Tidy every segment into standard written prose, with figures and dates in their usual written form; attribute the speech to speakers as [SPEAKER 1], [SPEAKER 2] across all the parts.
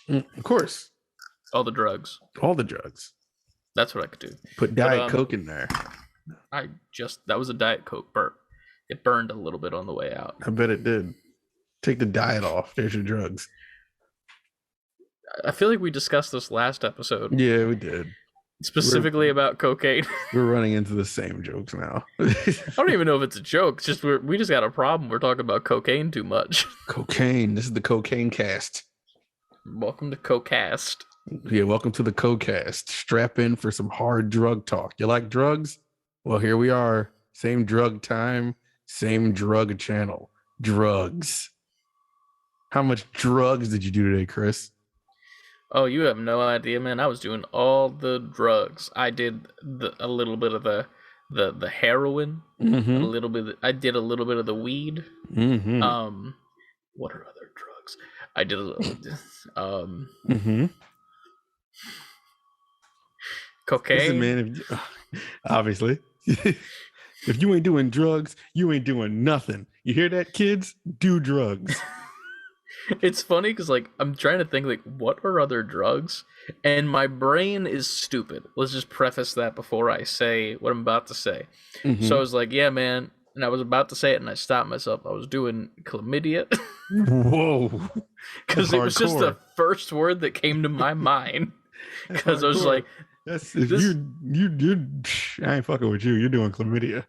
[SPEAKER 1] Of course.
[SPEAKER 2] All the drugs.
[SPEAKER 1] All the drugs.
[SPEAKER 2] That's what I could do.
[SPEAKER 1] Put Diet Coke in there.
[SPEAKER 2] That was a Diet Coke burp. It burned a little bit on the way out.
[SPEAKER 1] I bet it did. Take the diet off. There's your drugs.
[SPEAKER 2] I feel like we discussed this last episode.
[SPEAKER 1] Yeah, we did.
[SPEAKER 2] Specifically about cocaine.
[SPEAKER 1] We're running into the same jokes now.
[SPEAKER 2] I don't even know if it's a joke. It's just we just got a problem. We're talking about cocaine too much.
[SPEAKER 1] Cocaine. This is the Cocaine Cast.
[SPEAKER 2] Welcome to CoCast.
[SPEAKER 1] Yeah, welcome to the CoCast. Strap in for some hard drug talk. You like drugs? Well, here we are. Same drug time, same drug channel. Drugs. How much drugs did you do today, Chris?
[SPEAKER 2] Oh, you have no idea, man. I was doing all the drugs. I did a little bit of the heroin.
[SPEAKER 1] Mm-hmm.
[SPEAKER 2] I did a little bit of the weed.
[SPEAKER 1] Mm-hmm.
[SPEAKER 2] What are other drugs? I did a little
[SPEAKER 1] mm-hmm.
[SPEAKER 2] Cocaine.
[SPEAKER 1] Listen, man, obviously. If you ain't doing drugs, you ain't doing nothing. You hear that, kids? Do drugs.
[SPEAKER 2] It's funny because, like, I'm trying to think, like, what are other drugs? And my brain is stupid. Let's just preface that before I say what I'm about to say. Mm-hmm. So I was like, yeah, man. And I was about to say it, and I stopped myself. I was doing chlamydia.
[SPEAKER 1] Whoa.
[SPEAKER 2] Because it was just the first word that came to my mind. Because I was like...
[SPEAKER 1] I ain't fucking with you. You're doing chlamydia.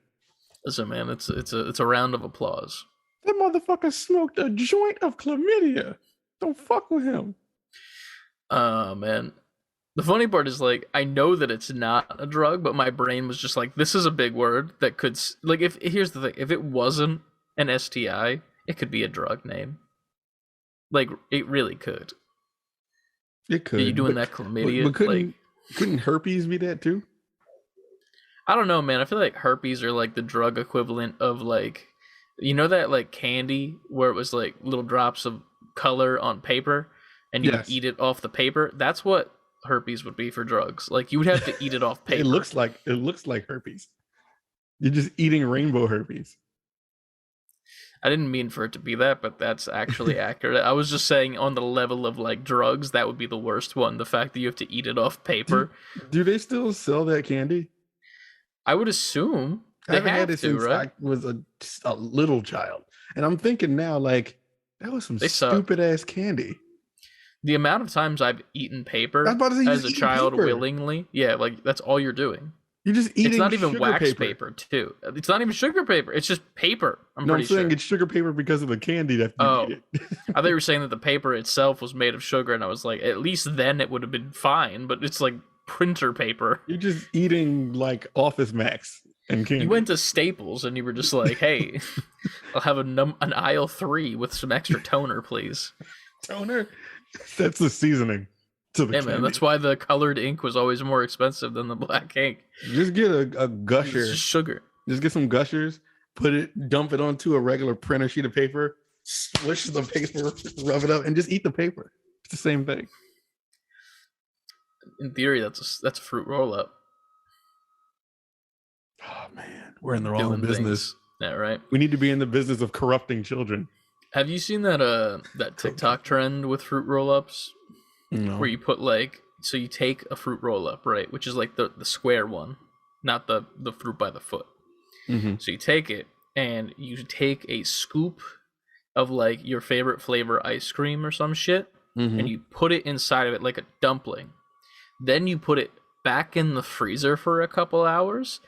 [SPEAKER 2] Listen, man, it's a round of applause.
[SPEAKER 1] That motherfucker smoked a joint of chlamydia. Don't fuck with him.
[SPEAKER 2] Man. The funny part is, like, I know that it's not a drug, but my brain was just like, this is a big word that could, like, here's the thing, if it wasn't an STI, it could be a drug name. Like, it really could.
[SPEAKER 1] It could.
[SPEAKER 2] Are you doing that chlamydia?
[SPEAKER 1] But couldn't herpes be that too?
[SPEAKER 2] I don't know, man. I feel like herpes are like the drug equivalent of, like, you know that, like, candy where it was like little drops of color on paper and you would eat it off the paper? That's what herpes would be for drugs. Like, you would have to eat it off paper.
[SPEAKER 1] It looks like herpes. You're just eating rainbow herpes.
[SPEAKER 2] I didn't mean for it to be that, but that's actually accurate. I was just saying on the level of, like, drugs, that would be the worst one. The fact that you have to eat it off paper.
[SPEAKER 1] Do they still sell that candy?
[SPEAKER 2] I would assume
[SPEAKER 1] I haven't had it since I was a little child. And I'm thinking now, like, that was some stupid ass candy.
[SPEAKER 2] The amount of times I've eaten paper as a child willingly, yeah, like, that's all you're doing.
[SPEAKER 1] You're just eating.
[SPEAKER 2] It's not even wax paper, too. It's not even sugar paper. It's just paper. I'm saying
[SPEAKER 1] it's sugar paper because of the candy that you eat it.
[SPEAKER 2] I thought you were saying that the paper itself was made of sugar, and I was like, at least then it would have been fine. But it's like printer paper.
[SPEAKER 1] You're just eating, like, Office Max and candy.
[SPEAKER 2] You went to Staples and you were just like, hey, I'll have an aisle 3 with some extra toner, please.
[SPEAKER 1] Toner? That's the seasoning.
[SPEAKER 2] Man, that's why the colored ink was always more expensive than the black ink.
[SPEAKER 1] Just get a gusher.
[SPEAKER 2] It's just sugar.
[SPEAKER 1] Just get some gushers, dump it onto a regular printer sheet of paper, swish the paper, rub it up, and just eat the paper. It's the same thing.
[SPEAKER 2] In theory, that's a fruit roll-up.
[SPEAKER 1] Oh man, we're in the wrong business. Things.
[SPEAKER 2] Yeah, right.
[SPEAKER 1] We need to be in the business of corrupting children.
[SPEAKER 2] Have you seen that TikTok trend with fruit roll-ups?
[SPEAKER 1] No.
[SPEAKER 2] Where you put, like, so you take a fruit roll-up, right, which is like the square one, not the fruit by the foot.
[SPEAKER 1] Mm-hmm.
[SPEAKER 2] So you take it and you take a scoop of, like, your favorite flavor ice cream or some shit, and you put it inside of it like a dumpling. Then you put it back in the freezer for a couple hours,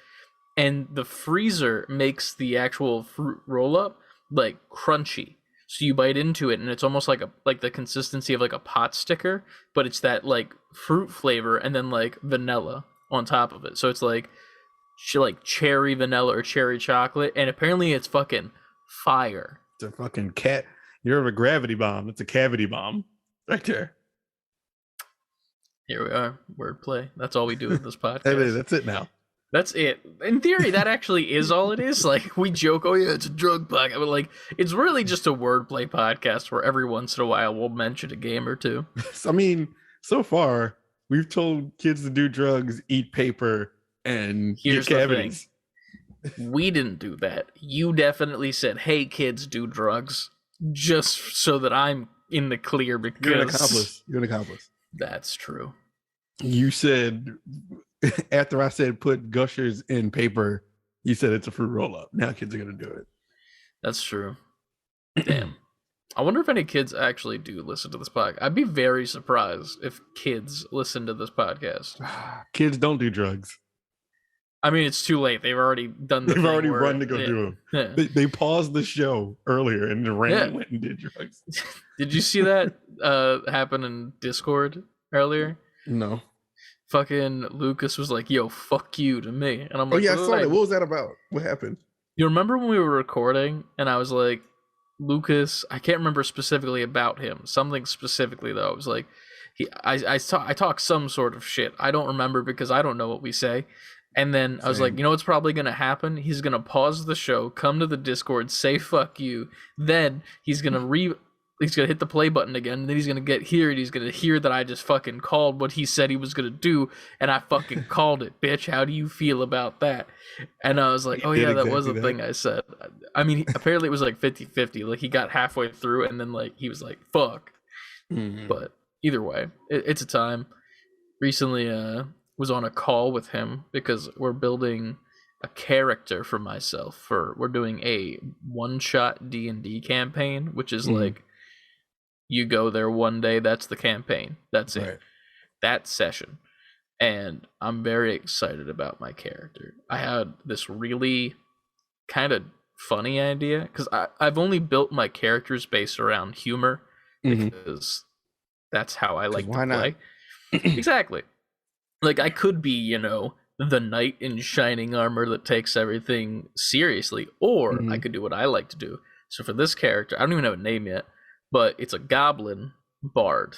[SPEAKER 2] and the freezer makes the actual fruit roll-up, like, crunchy. So you bite into it, and it's almost like the consistency of, like, a pot sticker, but it's that, like, fruit flavor and then, like, vanilla on top of it. So it's like cherry vanilla or cherry chocolate, and apparently it's fucking fire.
[SPEAKER 1] It's a fucking cat. You're a gravity bomb. It's a cavity bomb right there.
[SPEAKER 2] Here we are. Wordplay. That's all we do with this podcast.
[SPEAKER 1] Hey, that's it now.
[SPEAKER 2] That's it. In theory, that actually is all it is. Like, we joke, oh yeah, it's a drug podcast, but, like, it's really just a wordplay podcast where every once in a while we'll mention a game or two.
[SPEAKER 1] I mean, so far we've told kids to do drugs, eat paper, and get cavities.
[SPEAKER 2] We didn't do that. You definitely said, hey kids, do drugs, just so that I'm in the clear because
[SPEAKER 1] you're an accomplice. You're an accomplice.
[SPEAKER 2] That's true.
[SPEAKER 1] You said after I said put gushers in paper, you said it's a fruit roll up. Now kids are gonna do it.
[SPEAKER 2] That's true. Damn. I wonder if any kids actually do listen to this podcast. I'd be very surprised if kids listen to this podcast.
[SPEAKER 1] Kids don't do drugs.
[SPEAKER 2] I mean, it's too late. They've already done
[SPEAKER 1] They've already run to go do them.
[SPEAKER 2] Yeah.
[SPEAKER 1] They paused the show earlier and ran and went and did drugs.
[SPEAKER 2] Did you see that happen in Discord earlier?
[SPEAKER 1] No.
[SPEAKER 2] Fucking Lucas was like, yo, fuck you to me. And I'm like,
[SPEAKER 1] oh, yeah, I saw that. What was that about? What happened? You
[SPEAKER 2] remember when we were recording and I was like, Lucas, I can't remember specifically about him. Something specifically, though. I was like, I talk some sort of shit. I don't remember because I don't know what we say. And then I was like, you know what's probably going to happen? He's going to pause the show, come to the Discord, say fuck you. Then he's going to hit the play button again. And then he's going to get here and he's going to hear that I just fucking called what he said he was going to do. And I fucking called it, bitch. How do you feel about that? And I was like, oh yeah, that was the thing I said. I mean, apparently it was like 50-50. Like he got halfway through and then like he was like, fuck. Mm-hmm. But either way, it's a time. Recently, was on a call with him because we're building a character for myself. We're doing a one-shot D&D campaign, which is like you go there one day, that's the campaign. That's it. That session. And I'm very excited about my character. I had this really kind of funny idea because I've only built my characters based around humor because that's how I like to play.
[SPEAKER 1] Not?
[SPEAKER 2] Exactly. Like, I could be, the knight in shining armor that takes everything seriously, or I could do what I like to do. So for this character, I don't even have a name yet, but it's a goblin bard,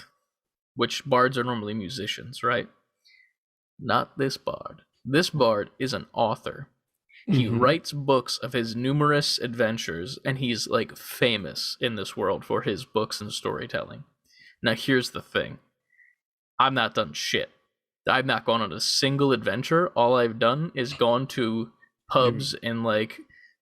[SPEAKER 2] which bards are normally musicians, right? Not this bard. This bard is an author. He writes books of his numerous adventures, and he's, like, famous in this world for his books and storytelling. Now, here's the thing. I've not done shit. I've not gone on a single adventure. All I've done is gone to pubs in like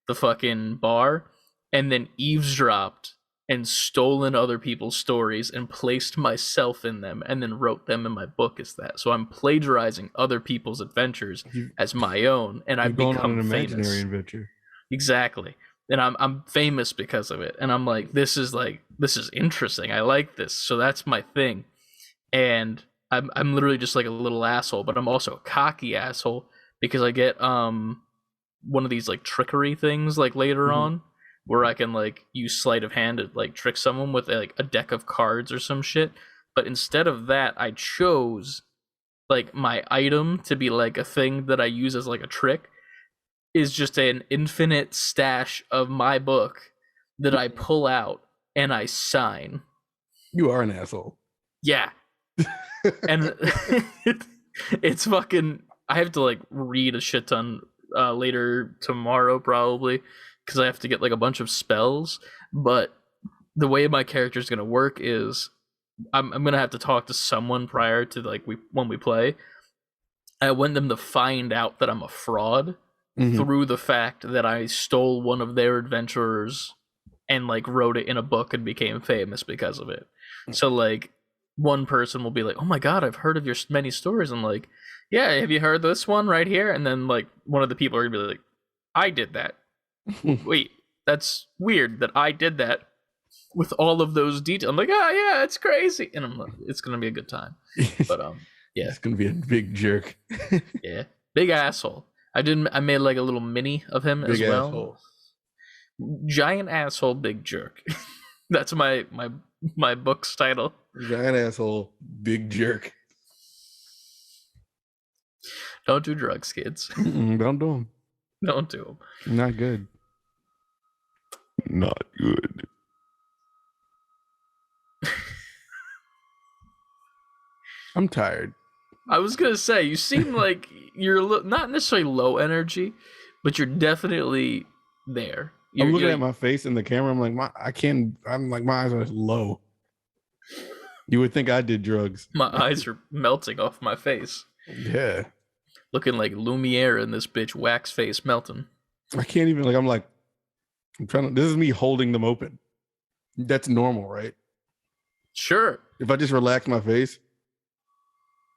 [SPEAKER 2] the fucking bar and then eavesdropped and stolen other people's stories and placed myself in them and then wrote them in my book as that. So I'm plagiarizing other people's adventures as my own, and I've become
[SPEAKER 1] on an
[SPEAKER 2] famous.
[SPEAKER 1] Imaginary adventure.
[SPEAKER 2] Exactly. And I'm famous because of it. And I'm like, this is interesting. I like this. So that's my thing. And I'm literally just like a little asshole, but I'm also a cocky asshole because I get one of these like trickery things like later on where I can like use sleight of hand to like trick someone with like a deck of cards or some shit. But instead of that, I chose like my item to be like a thing that I use as like a trick is just an infinite stash of my book that I pull out and I sign.
[SPEAKER 1] You are an asshole.
[SPEAKER 2] Yeah. And it's fucking, I have to like read a shit ton later tomorrow probably because I have to get like a bunch of spells. But the way my character is gonna work is I'm gonna have to talk to someone prior to like when we play. I want them to find out that I'm a fraud through the fact that I stole one of their adventurers and like wrote it in a book and became famous because of it. So like one person will be like, oh my god, I've heard of your many stories. I'm like, yeah, have you heard this one right here? And then like one of the people are gonna be like, I did that. Wait, that's weird that I did that with all of those details. I'm like, yeah, it's crazy. And I'm like, it's gonna be a good time. But yeah,
[SPEAKER 1] it's gonna be a big jerk.
[SPEAKER 2] Yeah, big asshole. I made like a little mini of him big as well. Asshole. Giant asshole, big jerk. That's my book's title.
[SPEAKER 1] Giant asshole, big jerk.
[SPEAKER 2] Don't do drugs, kids.
[SPEAKER 1] Don't do them.
[SPEAKER 2] Don't do them.
[SPEAKER 1] Not good. Not good. I'm tired.
[SPEAKER 2] I was gonna say, you seem like you're not necessarily low energy, but you're definitely there.
[SPEAKER 1] I'm looking at my face in the camera. I'm like, my eyes are low. You would think I did drugs.
[SPEAKER 2] My eyes are melting off my face.
[SPEAKER 1] Yeah.
[SPEAKER 2] Looking like Lumiere in this bitch, wax face melting.
[SPEAKER 1] I can't even, I'm trying to, this is me holding them open. That's normal, right?
[SPEAKER 2] Sure.
[SPEAKER 1] If I just relax my face,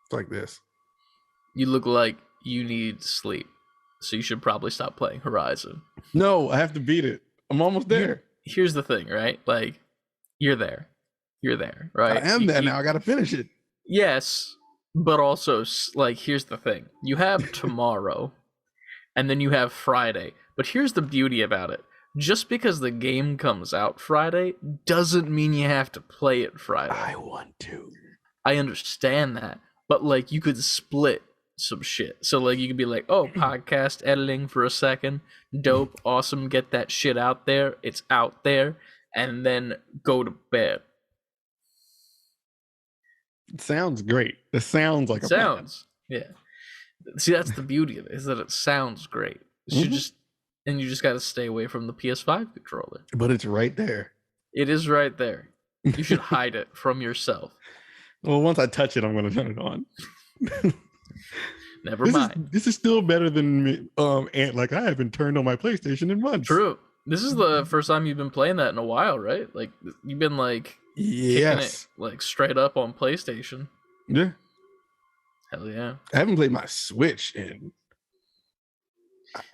[SPEAKER 1] it's like this.
[SPEAKER 2] You look like you need sleep, so you should probably stop playing Horizon.
[SPEAKER 1] No, I have to beat it. I'm almost there.
[SPEAKER 2] Here's the thing, right? Like, you're there, right?
[SPEAKER 1] I am there now. I got to finish it.
[SPEAKER 2] Yes, but also, like, here's the thing: you have tomorrow, and then you have Friday. But here's the beauty about it: just because the game comes out Friday doesn't mean you have to play it Friday.
[SPEAKER 1] I want to.
[SPEAKER 2] I understand that, but like, you could split some shit. So like, you could be like, oh, podcast editing for a second, dope, awesome, get that shit out there. It's out there, and then go to bed.
[SPEAKER 1] It sounds great. It sounds like a plan.
[SPEAKER 2] Yeah. See, that's the beauty of it, is that it sounds great. You just got to stay away from the PS5 controller.
[SPEAKER 1] But it's right there.
[SPEAKER 2] It is right there. You should hide it from yourself.
[SPEAKER 1] Well, once I touch it, I'm going to turn it on.
[SPEAKER 2] Never mind.
[SPEAKER 1] This is still better than me. And like, I haven't turned on my PlayStation in months.
[SPEAKER 2] True. This is the first time you've been playing that in a while, right? Like, you've been like kicking it like straight up on PlayStation.
[SPEAKER 1] Yeah.
[SPEAKER 2] Hell yeah.
[SPEAKER 1] I haven't played my Switch in.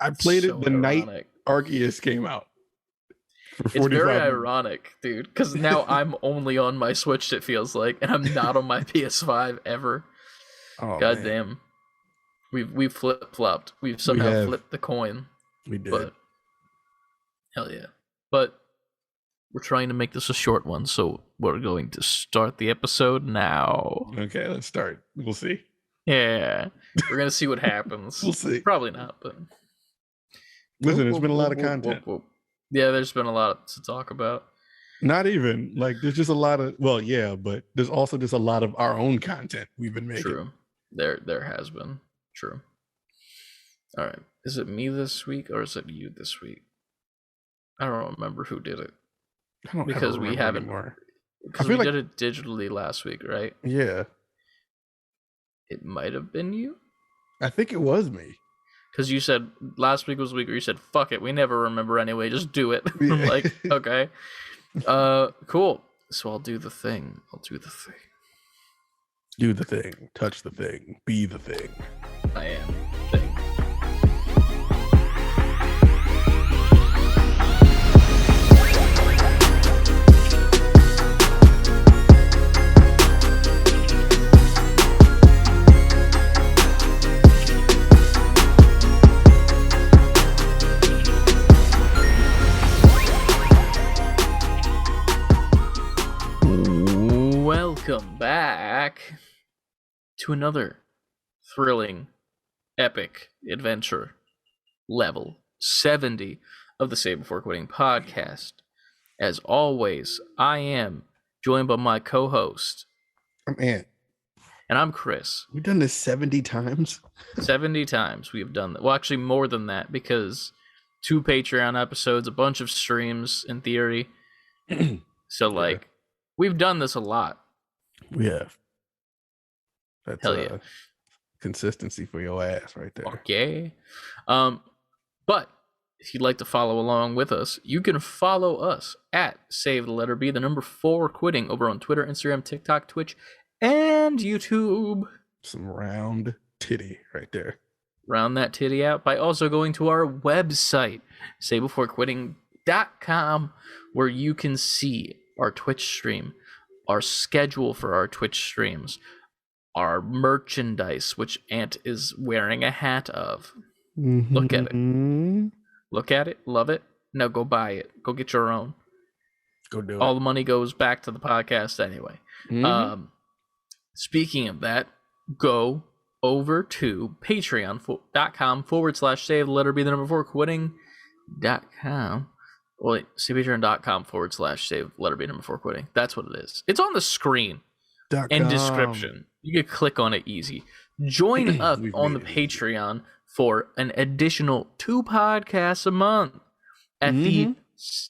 [SPEAKER 1] I played it the night Arceus came out.
[SPEAKER 2] It's very ironic, dude, because now I'm only on my Switch, it feels like, and I'm not on my PS5 ever. Oh, God damn. We've flip-flopped. We've somehow flipped the coin.
[SPEAKER 1] We did.
[SPEAKER 2] But hell yeah. But we're trying to make this a short one, so we're going to start the episode now.
[SPEAKER 1] Okay, let's start. We'll see.
[SPEAKER 2] Yeah. We're going to see what happens.
[SPEAKER 1] We'll see.
[SPEAKER 2] Probably not, but...
[SPEAKER 1] Listen, there's been a lot of content.
[SPEAKER 2] Yeah, there's been a lot to talk about.
[SPEAKER 1] Not even. Like, there's just a lot of... Well, yeah, but there's also just a lot of our own content we've been making.
[SPEAKER 2] True. There has been. True. All right. Is it me this week, or is it you this week? I don't remember who did it.
[SPEAKER 1] I don't because we haven't
[SPEAKER 2] anymore. Because we did it digitally last week, right?
[SPEAKER 1] Yeah.
[SPEAKER 2] It might have been you.
[SPEAKER 1] I think it was me.
[SPEAKER 2] Because you said last week was the week where you said, "Fuck it, we never remember anyway. Just do it." Yeah. I'm like, okay, cool. So I'll do the thing.
[SPEAKER 1] Do the thing. Touch the thing. Be the thing.
[SPEAKER 2] I am the thing. Welcome back to another thrilling, epic adventure, level 70 of the Save Before Quitting podcast. As always, I am joined by my co-host.
[SPEAKER 1] I'm Ant.
[SPEAKER 2] And I'm Chris.
[SPEAKER 1] We've done this 70 times?
[SPEAKER 2] 70 times we have done that. Well, actually more than that, because 2 Patreon episodes, a bunch of streams, in theory. So, like, yeah. We've done this a lot.
[SPEAKER 1] We have. That's
[SPEAKER 2] hell yeah.
[SPEAKER 1] Consistency for your ass right there.
[SPEAKER 2] Okay. But if you'd like to follow along with us, you can follow us at Save the Letter B, the number 4 Quitting, over on Twitter, Instagram, TikTok, Twitch, and YouTube.
[SPEAKER 1] Some round titty right there.
[SPEAKER 2] Round that titty out by also going to our website, savebeforequitting.com, where you can see our Twitch stream, our schedule for our Twitch streams, our merchandise, which Ant is wearing a hat of. Mm-hmm. Look at it. Look at it. Love it. Now go buy it. Go get your own.
[SPEAKER 1] Go do it.
[SPEAKER 2] All the money goes back to the podcast anyway. Mm-hmm. Speaking of that, go over to patreon.com/save the letter B the number 4 quitting.com. Well, see patreon.com/save letter B number 4 quitting. That's what it is. It's on the screen and description. You can click on it easy. Join up on the Patreon for an additional 2 podcasts a month at the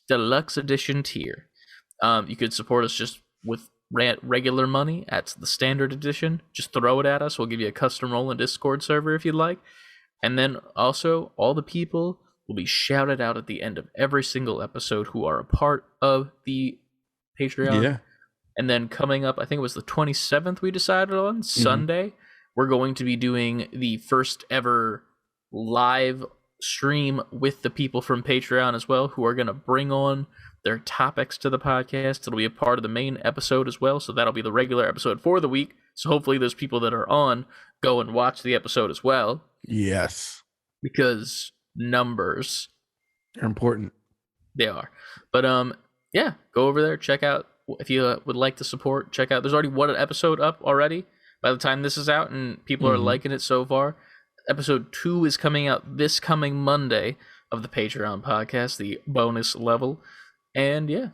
[SPEAKER 2] deluxe edition tier. You could support us just with regular money at the standard edition. Just throw it at us. We'll give you a custom role in Discord server if you'd like. And then also all the people will be shouted out at the end of every single episode who are a part of the Patreon.
[SPEAKER 1] Yeah.
[SPEAKER 2] And then coming up, I think it was the 27th we decided on, Sunday, we're going to be doing the first ever live stream with the people from Patreon as well, who are going to bring on their topics to the podcast. It'll be a part of the main episode as well, so that'll be the regular episode for the week. So hopefully those people that are on go and watch the episode as well.
[SPEAKER 1] Yes.
[SPEAKER 2] Because numbers
[SPEAKER 1] are important.
[SPEAKER 2] They are. But yeah, go over there, check out if you would like to support, check out. There's already one episode up already by the time this is out, and people are liking it so far. Episode 2 is coming out this coming Monday of the Patreon podcast, the bonus level. And yeah,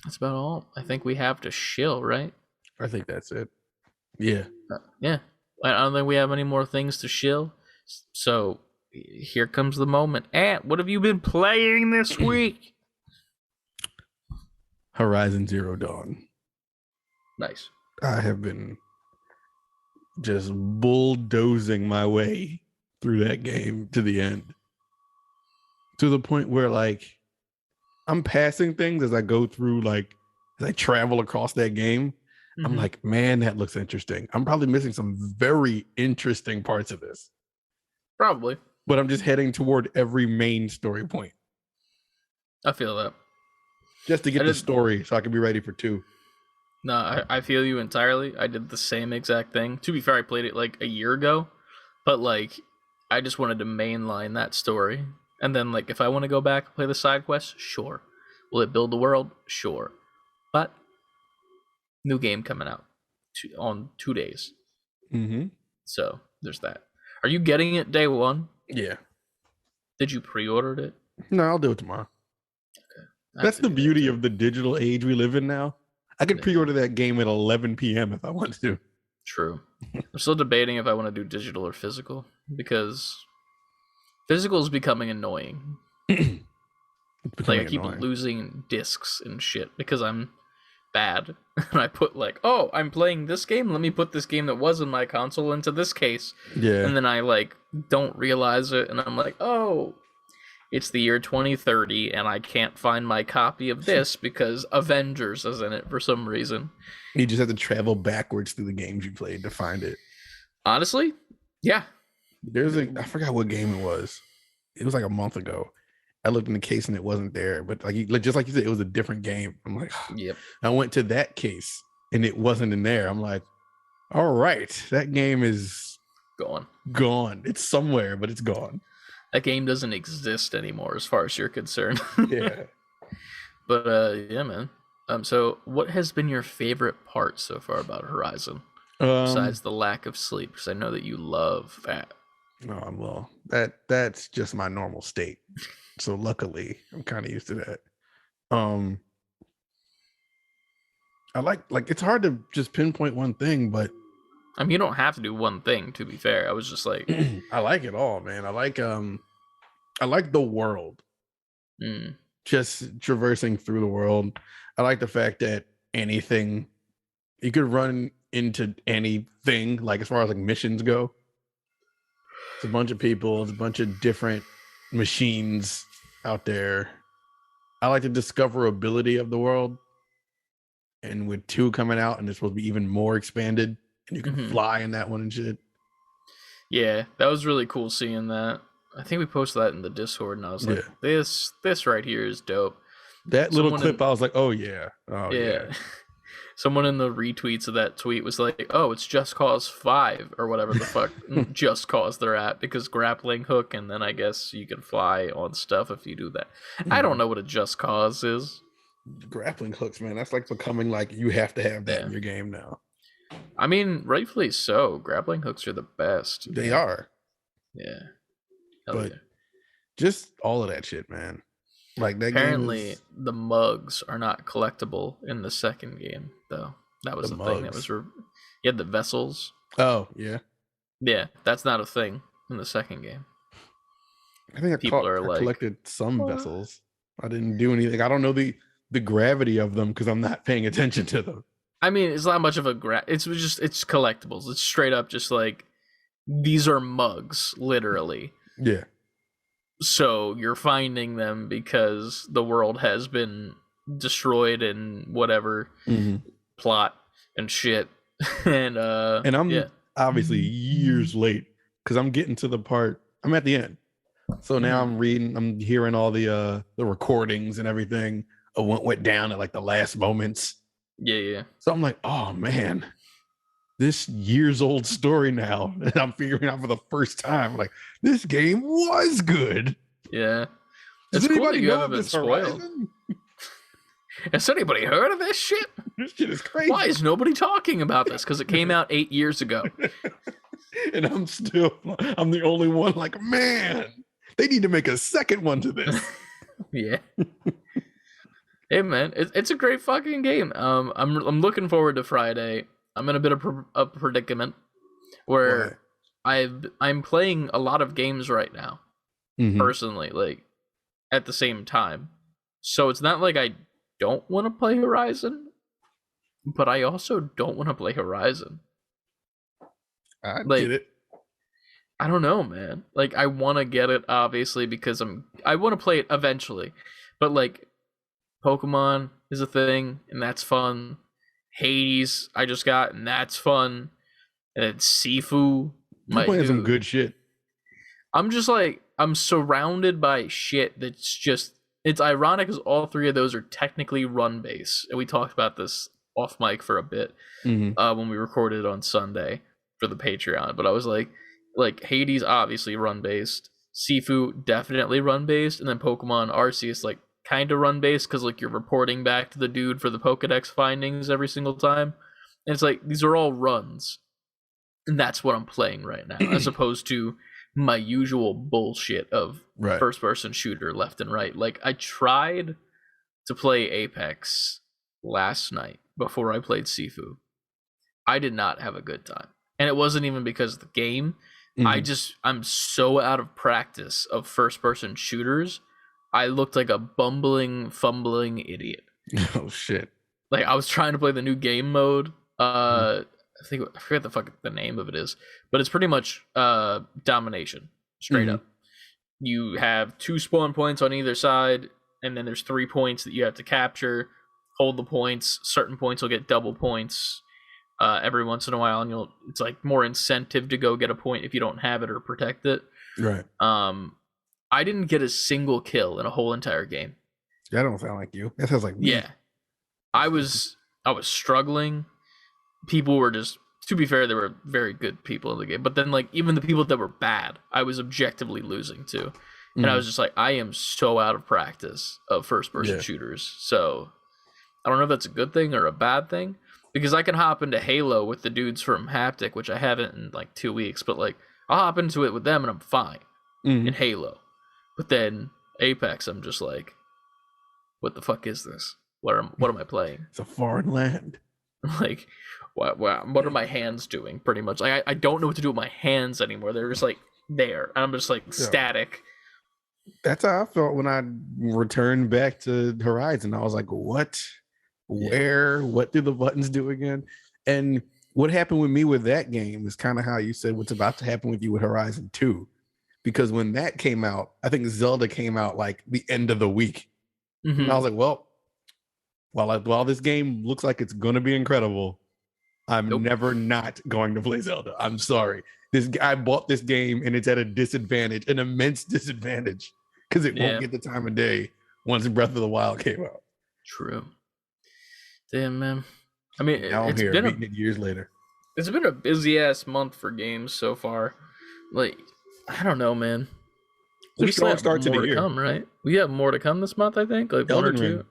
[SPEAKER 2] that's about all I think we have to shill, right?
[SPEAKER 1] I think that's it. Yeah.
[SPEAKER 2] Yeah. I don't think we have any more things to shill. So here comes the moment. Ant, what have you been playing this week?
[SPEAKER 1] Horizon Zero Dawn.
[SPEAKER 2] Nice.
[SPEAKER 1] I have been just bulldozing my way through that game to the end. To the point where, like, I'm passing things as I go through, like, as I travel across that game. I'm like, man, that looks interesting. I'm probably missing some very interesting parts of this.
[SPEAKER 2] Probably.
[SPEAKER 1] But I'm just heading toward every main story point.
[SPEAKER 2] I feel that.
[SPEAKER 1] Just to get the story so I can be ready for 2.
[SPEAKER 2] No, I feel you entirely. I did the same exact thing. To be fair, I played it like a year ago. But, like, I just wanted to mainline that story. And then, like, if I want to go back and play the side quests, sure. Will it build the world? Sure. But new game coming out on 2 days. So there's that. Are you getting it day 1?
[SPEAKER 1] Yeah.
[SPEAKER 2] Did you pre-order it?
[SPEAKER 1] No, I'll do it tomorrow.
[SPEAKER 2] Okay.
[SPEAKER 1] That's the beauty of the digital age we live in now. I could pre-order that game at 11 p.m. if I wanted to.
[SPEAKER 2] True. I'm still debating if I want to do digital or physical, because physical is becoming annoying. Like, I keep losing discs and shit because I'm bad. And I put, like, oh, I'm playing this game, let me put this game that was in my console into this case.
[SPEAKER 1] Yeah.
[SPEAKER 2] And then I, like, don't realize it, and I'm like, oh, it's the year 2030, and I can't find my copy of this because Avengers is in it for some reason.
[SPEAKER 1] You just have to travel backwards through the games you played to find it.
[SPEAKER 2] Honestly, yeah.
[SPEAKER 1] I forgot what game it was. It was like a month ago. I looked in the case and it wasn't there, but just like you said, it was a different game. I'm like,
[SPEAKER 2] yep.
[SPEAKER 1] I went to that case and it wasn't in there. I'm like, all right, that game is gone. It's somewhere, but it's gone.
[SPEAKER 2] That game doesn't exist anymore as far as you're concerned.
[SPEAKER 1] Yeah.
[SPEAKER 2] But yeah, man. So what has been your favorite part so far about Horizon? Besides the lack of sleep, because I know that you love that.
[SPEAKER 1] Oh, well, that's just my normal state. So luckily, I'm kind of used to that. I like it's hard to just pinpoint one thing, but
[SPEAKER 2] I mean, you don't have to do one thing, to be fair. I was just like,
[SPEAKER 1] I like it all, man. I like the world. Just traversing through the world. I like the fact that anything you could run into anything, like as far as like missions go. It's a bunch of people, it's a bunch of different machines out there. I like the discoverability of the world. And with 2 coming out and it's supposed to be even more expanded, and you can fly in that one and shit.
[SPEAKER 2] Yeah, that was really cool seeing that. I think we posted that in the Discord, and I was like, this right here is dope.
[SPEAKER 1] That little clip, I was like, oh yeah. Oh yeah.
[SPEAKER 2] Someone in the retweets of that tweet was like, oh, it's Just Cause 5 or whatever the fuck Just Cause they're at, because grappling hook, and then I guess you can fly on stuff if you do that. I don't know what a Just Cause is.
[SPEAKER 1] Grappling hooks, man. That's like becoming like you have to have that in your game now.
[SPEAKER 2] I mean, rightfully so. Grappling hooks are the best.
[SPEAKER 1] They are.
[SPEAKER 2] Yeah.
[SPEAKER 1] But just all of that shit, man. Like that.
[SPEAKER 2] Apparently, the mugs are not collectible in the second game, though. That was the thing that was. You had the vessels.
[SPEAKER 1] Oh yeah.
[SPEAKER 2] Yeah, that's not a thing in the second game.
[SPEAKER 1] I think I collected some vessels. I didn't do anything. I don't know the gravity of them because I'm not paying attention to them.
[SPEAKER 2] I mean, it's not much of a it's collectibles. It's straight up just like, these are mugs, literally.
[SPEAKER 1] Yeah.
[SPEAKER 2] So you're finding them because the world has been destroyed and whatever. plot and shit. And
[SPEAKER 1] I'm obviously years late because I'm getting to the part. I'm at the end, so now I'm hearing all the recordings and everything of what went down at like the last moments.
[SPEAKER 2] Yeah.
[SPEAKER 1] So I'm like, oh man, this years old story now that I'm figuring out for the first time. Like, this game was good.
[SPEAKER 2] Yeah.
[SPEAKER 1] Does
[SPEAKER 2] It's cool
[SPEAKER 1] anybody
[SPEAKER 2] that you
[SPEAKER 1] know
[SPEAKER 2] haven't
[SPEAKER 1] of
[SPEAKER 2] been
[SPEAKER 1] this
[SPEAKER 2] spoiled.
[SPEAKER 1] Horizon?
[SPEAKER 2] Has anybody heard of this shit?
[SPEAKER 1] This shit is crazy.
[SPEAKER 2] Why is nobody talking about this? Because it came out 8 years ago.
[SPEAKER 1] And I'm the only one like, man, they need to make a second one to this.
[SPEAKER 2] Yeah. Hey man, it's a great fucking game. I'm looking forward to Friday. I'm in a bit of a predicament where I'm playing a lot of games right now, personally, like at the same time. So it's not like I don't want to play Horizon, but I also don't want to play Horizon.
[SPEAKER 1] I get it.
[SPEAKER 2] I don't know, man. Like, I want to get it, obviously, because I want to play it eventually. But, like, Pokemon is a thing, and that's fun. Hades, I just got, and that's fun. And then Sifu.
[SPEAKER 1] You're playing some good shit.
[SPEAKER 2] I'm just, like, I'm surrounded by shit that's just... It's ironic because all three of those are technically run-based. And we talked about this off mic for a bit when we recorded it on Sunday for the Patreon. But I was like Hades obviously run based, Sifu definitely run based, and then Pokemon Arceus like kind of run based because like you're reporting back to the dude for the Pokedex findings every single time, and it's like these are all runs, and that's what I'm playing right now as opposed to my usual bullshit of first person shooter left and right. Like I tried to play Apex last night before I played Sifu. I did not have a good time, and it wasn't even because of the game. I'm so out of practice of first person shooters. I looked like a bumbling, fumbling idiot.
[SPEAKER 1] Oh shit.
[SPEAKER 2] Like I was trying to play the new game mode. I forget the name of it is, but it's pretty much domination, straight up. You have 2 spawn points on either side, and then there's 3 points that you have to capture. Hold the points. Certain points will get double points. Every once in a while, and it's like more incentive to go get a point if you don't have it or protect it.
[SPEAKER 1] Right.
[SPEAKER 2] I didn't get a single kill in a whole entire game.
[SPEAKER 1] That don't sound like you. That sounds like me.
[SPEAKER 2] Yeah. I was struggling. People were just, to be fair, there were very good people in the game, but then like even the people that were bad, I was objectively losing to. And I was just like, I am so out of practice of first person shooters. So I don't know if that's a good thing or a bad thing. Because I can hop into Halo with the dudes from Haptic, which I haven't in like 2 weeks, but like I'll hop into it with them and I'm fine in Halo. But then Apex, I'm just like, what the fuck is this? What am I playing?
[SPEAKER 1] It's a foreign land.
[SPEAKER 2] Like, what are my hands doing? Pretty much, like I don't know what to do with my hands anymore. They're just like there, and I'm just like static.
[SPEAKER 1] That's how I felt when I returned back to Horizon. I was like, what? What do the buttons do again? And what happened with me with that game is kind of how you said what's about to happen with you with Horizon 2. Because when that came out, I think Zelda came out like the end of the week. And I was like, well, while this game looks like it's going to be incredible, I'm never not going to play Zelda. I'm sorry. I bought this game and it's at a disadvantage, an immense disadvantage, because it won't get the time of day once Breath of the Wild came out.
[SPEAKER 2] True. Damn, man. I mean,
[SPEAKER 1] now
[SPEAKER 2] it's
[SPEAKER 1] I'm here,
[SPEAKER 2] been
[SPEAKER 1] meeting it years later.
[SPEAKER 2] It's been a busy ass month for games so far. Like, I don't know, man.
[SPEAKER 1] We still have more to
[SPEAKER 2] come, right? We have more to come this month, I think. Like
[SPEAKER 1] Elden
[SPEAKER 2] 1 or 2.
[SPEAKER 1] Ring.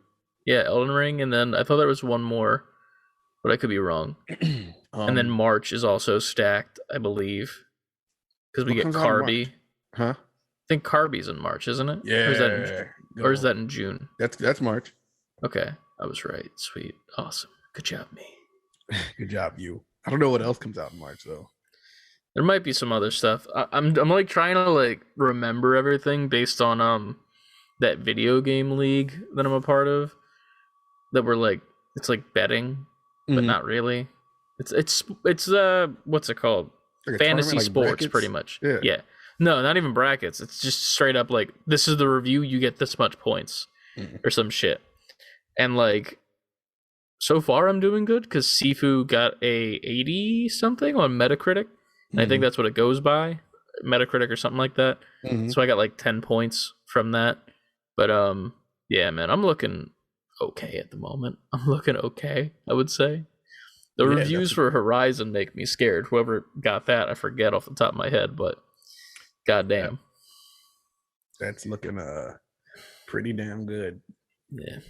[SPEAKER 2] Yeah, Elden Ring, and then I thought there was one more, but I could be wrong. And then March is also stacked, I believe, because we get Kirby.
[SPEAKER 1] Huh?
[SPEAKER 2] I think Kirby's in March, isn't it?
[SPEAKER 1] Yeah.
[SPEAKER 2] Or is that in June?
[SPEAKER 1] That's March.
[SPEAKER 2] Okay, I was right. Sweet, awesome, good job, me.
[SPEAKER 1] Good job, you. I don't know what else comes out in March though.
[SPEAKER 2] There might be some other stuff. I'm like trying to like remember everything based on that video game league that I'm a part of. That we're like, it's like betting, but not really. It's what's it called?
[SPEAKER 1] Like
[SPEAKER 2] fantasy
[SPEAKER 1] like
[SPEAKER 2] sports,
[SPEAKER 1] brackets?
[SPEAKER 2] pretty much.
[SPEAKER 1] Yeah.
[SPEAKER 2] No, not even brackets. It's just straight up like, this is the review. You get this much points or some shit. And like, so far I'm doing good because Sifu got a 80 something on Metacritic. And I think that's what it goes by, Metacritic or something like that. So I got like 10 points from that. But yeah, man, I'm looking okay at the moment. I'm looking okay, I would say. The reviews for Horizon make me scared. Whoever got that, I forget off the top of my head, but goddamn.
[SPEAKER 1] That's looking pretty damn good.
[SPEAKER 2] Yeah.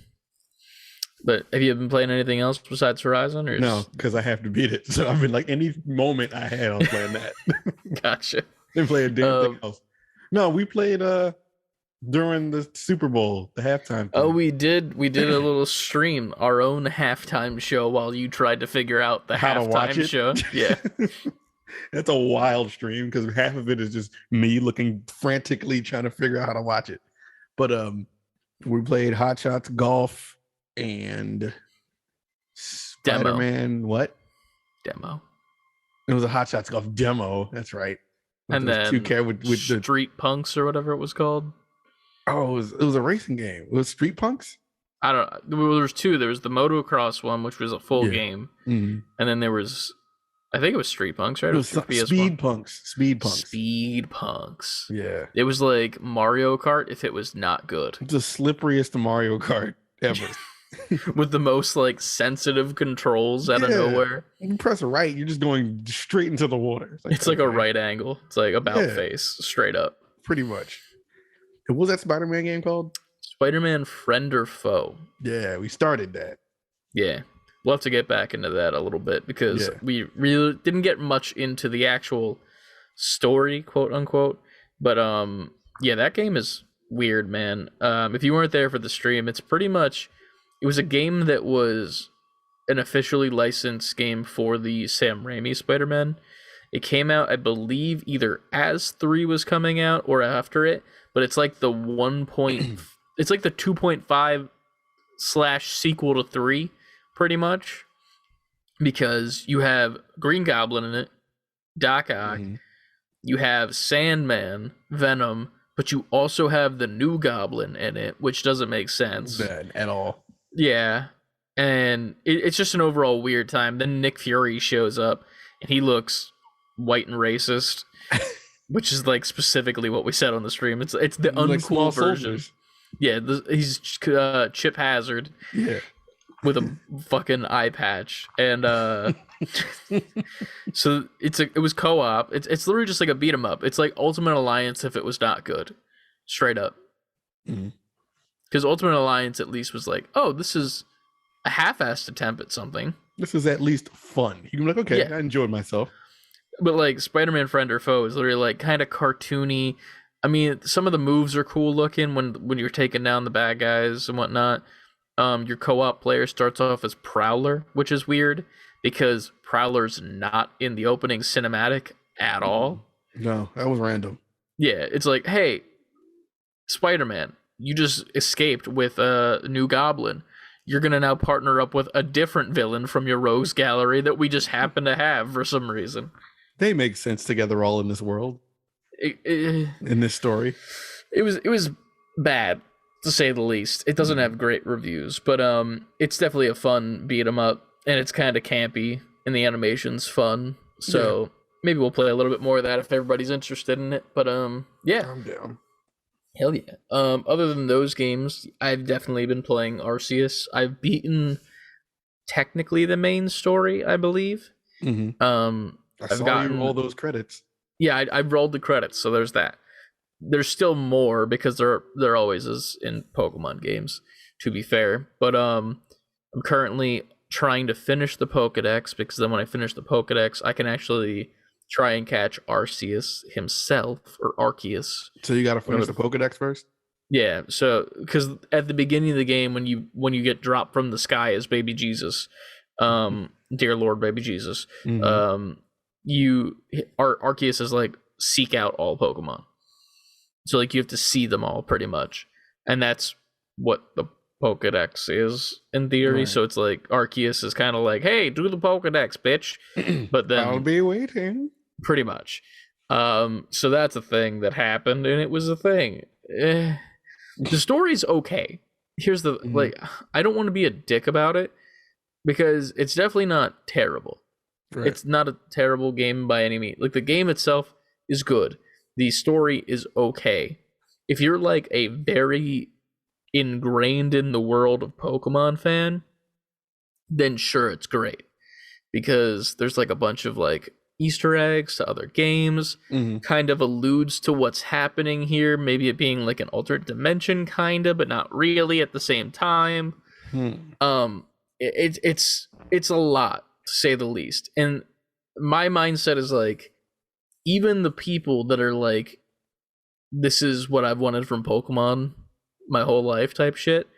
[SPEAKER 2] But have you been playing anything else besides Horizon? Or
[SPEAKER 1] no, because I have to beat it. So I've been like, any moment I had, I was playing that.
[SPEAKER 2] Gotcha.
[SPEAKER 1] Didn't play a damn thing else. No, we played during the Super Bowl, the halftime thing.
[SPEAKER 2] Oh, we did a little stream, our own halftime show, while you tried to figure out the
[SPEAKER 1] how to watch it.
[SPEAKER 2] Show. Yeah.
[SPEAKER 1] That's a wild stream because half of it is just me looking frantically trying to figure out how to watch it. But we played Hot Shots Golf and Spider-Man. What?
[SPEAKER 2] Demo.
[SPEAKER 1] It was a Hot Shots Golf demo. That's right.
[SPEAKER 2] And then with the Street Punks or whatever it was called.
[SPEAKER 1] Oh, it was a racing game. It was Street Punks?
[SPEAKER 2] I don't know. Well, there was two. There was the motocross one, which was a full game. And then there was, I think it was Street Punks, right?
[SPEAKER 1] It was Speed Punks.
[SPEAKER 2] Speed Punks.
[SPEAKER 1] Yeah.
[SPEAKER 2] It was like Mario Kart if it was not good.
[SPEAKER 1] It's the slipperiest Mario Kart ever.
[SPEAKER 2] With the most like sensitive controls out of nowhere.
[SPEAKER 1] You press right, you're just going straight into the water.
[SPEAKER 2] It's like a right angle. It's like about face, straight up.
[SPEAKER 1] Pretty much. What was that Spider-Man game called?
[SPEAKER 2] Spider-Man Friend or Foe.
[SPEAKER 1] Yeah, we started that.
[SPEAKER 2] Yeah. We'll have to get back into that a little bit because we really didn't get much into the actual story, quote unquote. But yeah, that game is weird, man. If you weren't there for the stream, it's pretty much, it was a game that was an officially licensed game for the Sam Raimi Spider-Man. It came out, I believe, either as 3 was coming out or after it, but it's like the it's like the 2.5 / sequel to 3, pretty much, because you have Green Goblin in it, Doc Ock, you have Sandman, Venom, but you also have the new Goblin in it, which doesn't make sense
[SPEAKER 1] at all.
[SPEAKER 2] Yeah, and it's just an overall weird time. Then Nick Fury shows up, and he looks white and racist, which is like specifically what we said on the stream. It's the uncool version. Yeah, he's Chip Hazard.
[SPEAKER 1] Yeah.
[SPEAKER 2] With a fucking eye patch, and so it was co-op. It's literally just like a beat 'em up. It's like Ultimate Alliance if it was not good, straight up. Because Ultimate Alliance at least was like, oh, this is a half-assed attempt at something.
[SPEAKER 1] This is at least fun. You can be like, okay, I enjoyed myself.
[SPEAKER 2] But like Spider-Man Friend or Foe is literally like kind of cartoony. I mean, some of the moves are cool looking when you're taking down the bad guys and whatnot. Your co-op player starts off as Prowler, which is weird because Prowler's not in the opening cinematic at all.
[SPEAKER 1] No, that was random.
[SPEAKER 2] Yeah, it's like, hey, Spider-Man, you just escaped with a new Goblin. You're going to now partner up with a different villain from your rogues gallery that we just happen to have for some reason. They
[SPEAKER 1] make sense together all in this world. In this story.
[SPEAKER 2] It was bad, to say the least. It doesn't have great reviews, but it's definitely a fun beat 'em up, and it's kind of campy, and the animation's fun. So maybe we'll play a little bit more of that if everybody's interested in it. But yeah.
[SPEAKER 1] I'm down.
[SPEAKER 2] Hell yeah. Other than those games, I've definitely been playing Arceus. I've beaten technically the main story, I believe.
[SPEAKER 1] I've gotten all those credits.
[SPEAKER 2] Yeah, I rolled the credits, so there's that. There's still more because there always is in Pokemon games, to be fair. But I'm currently trying to finish the Pokedex, because then when I finish the Pokedex, I can actually try and catch Arceus himself, or Arceus.
[SPEAKER 1] So you got to finish the Pokedex first?
[SPEAKER 2] Yeah, so because at the beginning of the game, when you get dropped from the sky as Baby Jesus, dear Lord Baby Jesus, Arceus is like, seek out all Pokemon. So like you have to see them all pretty much, and that's what the Pokedex is in theory. Right. So it's like Arceus is kind of like, hey, do the Pokedex, bitch. But then
[SPEAKER 1] I'll be waiting.
[SPEAKER 2] Pretty much. So that's a thing that happened, and it was a thing. The story's okay. Here's the like, I don't want to be a dick about it, because it's definitely not terrible.
[SPEAKER 1] Right.
[SPEAKER 2] It's not a terrible game by any means. Like, the game itself is good. The story is okay. If you're like a very ingrained in the world of Pokemon fan, then sure, it's great. Because there's like a bunch of like Easter eggs to other games, kind of alludes to what's happening here, maybe it being like an alternate dimension kind of, but not really at the same time. It's a lot, to say the least. And my mindset is like, even the people that are like, this is what I've wanted from Pokemon my whole life type shit,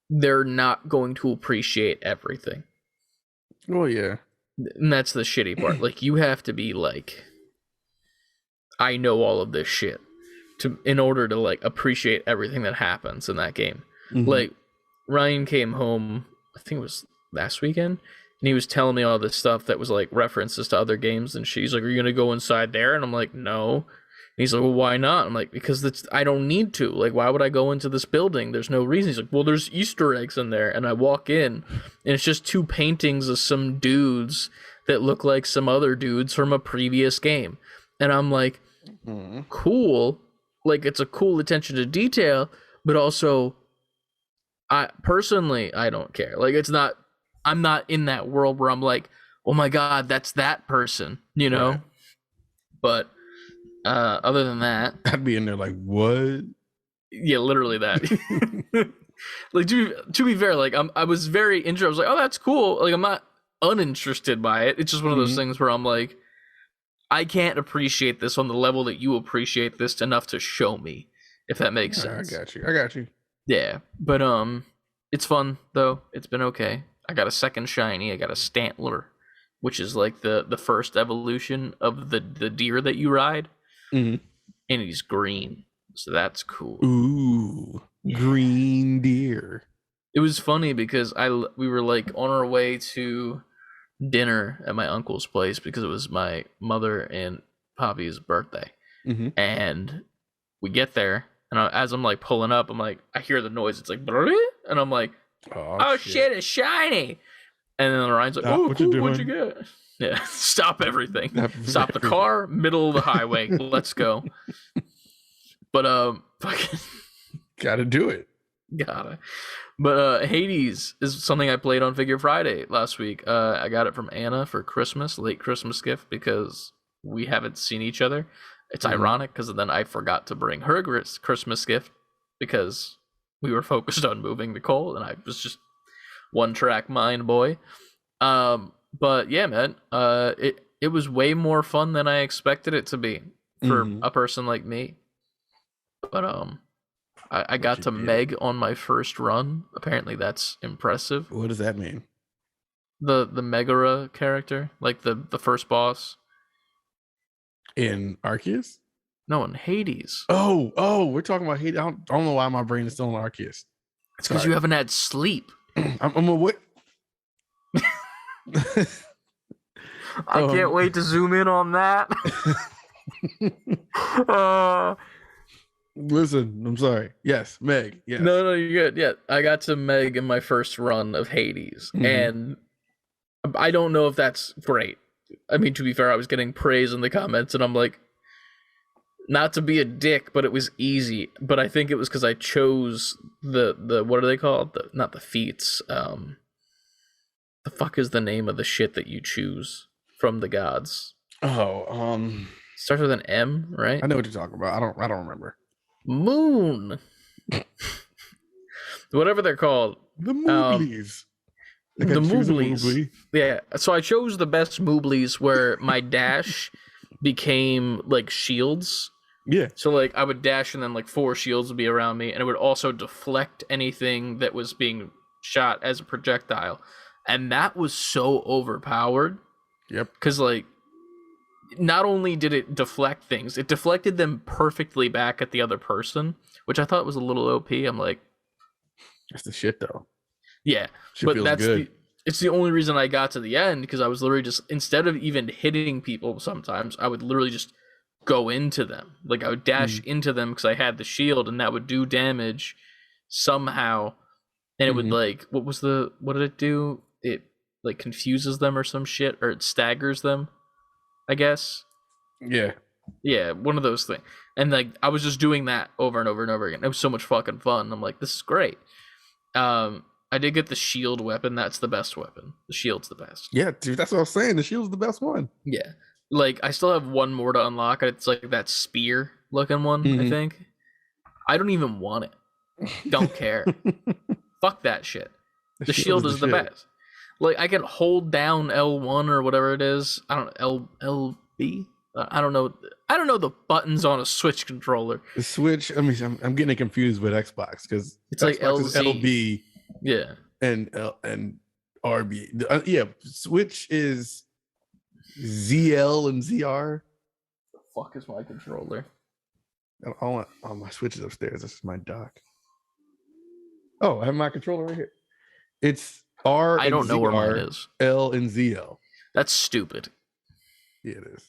[SPEAKER 2] they're not going to appreciate everything.
[SPEAKER 1] Oh yeah.
[SPEAKER 2] And that's the shitty part. Like, you have to be like, I know all of this shit in order to like appreciate everything that happens in that game. Like, Ryan came home, I think it was last weekend, and he was telling me all this stuff that was like references to other games and she's like, are you gonna go inside there? And I'm like, no. And he's like, well, why not? I'm like, because I don't need to. Like, why would I go into this building? There's no reason. He's like, well, there's Easter eggs in there. And I walk in, and it's just 2 paintings of some dudes that look like some other dudes from a previous game. And I'm like, cool. Like, it's a cool attention to detail, but also, I don't care. Like, I'm not in that world where I'm like, oh my God, that's that person, you know? Right. But other than that,
[SPEAKER 1] I'd be in there like, what?
[SPEAKER 2] Yeah, literally that. Like, to be fair, like, I was very interested. I was like, oh, that's cool. Like, I'm not uninterested by it. It's just one of those things where I'm like, I can't appreciate this on the level that you appreciate this enough to show me, if that makes sense.
[SPEAKER 1] I got you.
[SPEAKER 2] Yeah, but it's fun though. It's been okay. I got a second shiny. I got a Stantler, which is like the first evolution of the deer that you ride. And he's green, so that's cool.
[SPEAKER 1] Ooh, green deer.
[SPEAKER 2] It was funny because we were like on our way to dinner at my uncle's place because it was my mother and Poppy's birthday, and we get there, and as I'm like pulling up, I'm like, I hear the noise. It's like, and I'm like, oh shit, it's shiny. And then Ryan's like, oh, cool, what'd you get? Yeah, stop everything. Stop the car, middle of the highway. Let's go. But fucking
[SPEAKER 1] gotta do it.
[SPEAKER 2] Gotta. But Hades is something I played on Figure Friday last week. I got it from Anna for Christmas, late Christmas gift, because we haven't seen each other. It's ironic because then I forgot to bring her Christmas gift because we were focused on moving Nicole, and I was just one track mind boy. But yeah, man, it was way more fun than I expected it to be for a person like me. But I got to Meg on my first run. Apparently that's impressive.
[SPEAKER 1] What does that mean?
[SPEAKER 2] The Megara character, like the first boss.
[SPEAKER 1] In Arceus?
[SPEAKER 2] No, in Hades.
[SPEAKER 1] Oh, we're talking about Hades. I don't know why my brain is still on Arceus.
[SPEAKER 2] It's because you haven't had sleep.
[SPEAKER 1] I'm a what?
[SPEAKER 2] I can't wait to zoom in on that.
[SPEAKER 1] Listen, I'm sorry. Yes, Meg. Yes.
[SPEAKER 2] No, you're good. Yeah, I got to Meg in my first run of Hades, and I don't know if that's great. I mean, to be fair, I was getting praise in the comments, and I'm like, not to be a dick, but it was easy. But I think it was because I chose the what are they called? Not the feats. The fuck is the name of the shit that you choose from the gods?
[SPEAKER 1] Starts
[SPEAKER 2] with an M, right?
[SPEAKER 1] I know what you're talking about. I don't remember.
[SPEAKER 2] Moon. Whatever they're called.
[SPEAKER 1] The Mooblies.
[SPEAKER 2] The Mooblies. Yeah. So I chose the best Mooblies where my dash became like shields.
[SPEAKER 1] Yeah.
[SPEAKER 2] So like I would dash and then like 4 shields would be around me, and it would also deflect anything that was being shot as a projectile. And that was so overpowered.
[SPEAKER 1] Yep.
[SPEAKER 2] Because like, not only did it deflect things, it deflected them perfectly back at the other person, which I thought was a little OP. I'm like,
[SPEAKER 1] that's the shit though.
[SPEAKER 2] Yeah,
[SPEAKER 1] shit but that's good.
[SPEAKER 2] It's the only reason I got to the end, because I was literally just, instead of even hitting people sometimes, I would literally just go into them. Like I would dash into them because I had the shield, and that would do damage somehow. And it would like, what did it do? it like confuses them or some shit, or it staggers them, I guess. Yeah, one of those things. And like I was just doing that over and over and over again. It was so much fucking fun. I'm like, this is great. I did get the shield weapon. That's the best weapon. The shield's the best.
[SPEAKER 1] Yeah, dude, that's what I was saying. The shield's the best one.
[SPEAKER 2] Yeah. Like I still have one more to unlock. It's like that spear looking one, I think. I don't even want it. Don't care. Fuck that shit. The shield is the best. Like I can hold down L1 or whatever it is. I don't know, LB. I don't know. I don't know the buttons on a Switch controller.
[SPEAKER 1] The Switch. I mean, I'm getting confused with Xbox because
[SPEAKER 2] it's like
[SPEAKER 1] LB.
[SPEAKER 2] Yeah.
[SPEAKER 1] And RB. Yeah. Switch is ZL and ZR.
[SPEAKER 2] The fuck is my controller?
[SPEAKER 1] All my Switch is upstairs. This is my dock. Oh, I have my controller right here. It's R.
[SPEAKER 2] I don't know where mine is.
[SPEAKER 1] L and ZL.
[SPEAKER 2] That's stupid.
[SPEAKER 1] Yeah, it is.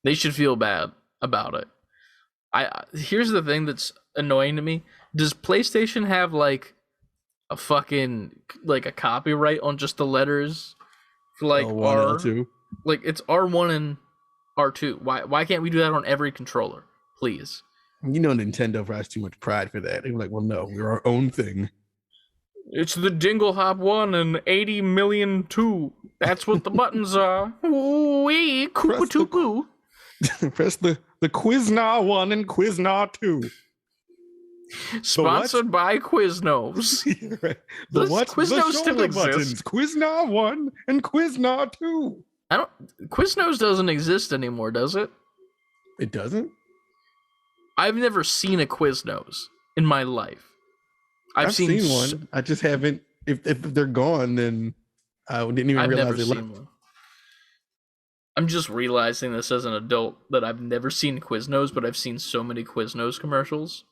[SPEAKER 2] They should feel bad about it. Here's the thing that's annoying to me. Does PlayStation have like a fucking like a copyright on just the letters for like
[SPEAKER 1] L1, L2?
[SPEAKER 2] Like it's R1 and R2. Why can't we do that on every controller, please?
[SPEAKER 1] You know, Nintendo has too much pride for that. They were like, well, no, we're our own thing.
[SPEAKER 2] It's the Dingle Hop 1 and 80 million 2. That's what the buttons are. Wee, Koopa
[SPEAKER 1] Press the Quiznar 1 and Quiznar 2.
[SPEAKER 2] Sponsored by Quiznos.
[SPEAKER 1] Right.
[SPEAKER 2] Quiznos still exists.
[SPEAKER 1] Quiznar 1 and Quiznar 2.
[SPEAKER 2] Quiznos doesn't exist anymore, does it?
[SPEAKER 1] It doesn't?
[SPEAKER 2] I've never seen a Quiznos in my life. I've
[SPEAKER 1] seen one. I just haven't. If they're gone, then I didn't even realize they left. One.
[SPEAKER 2] I'm just realizing this as an adult that I've never seen Quiznos, but I've seen so many Quiznos commercials.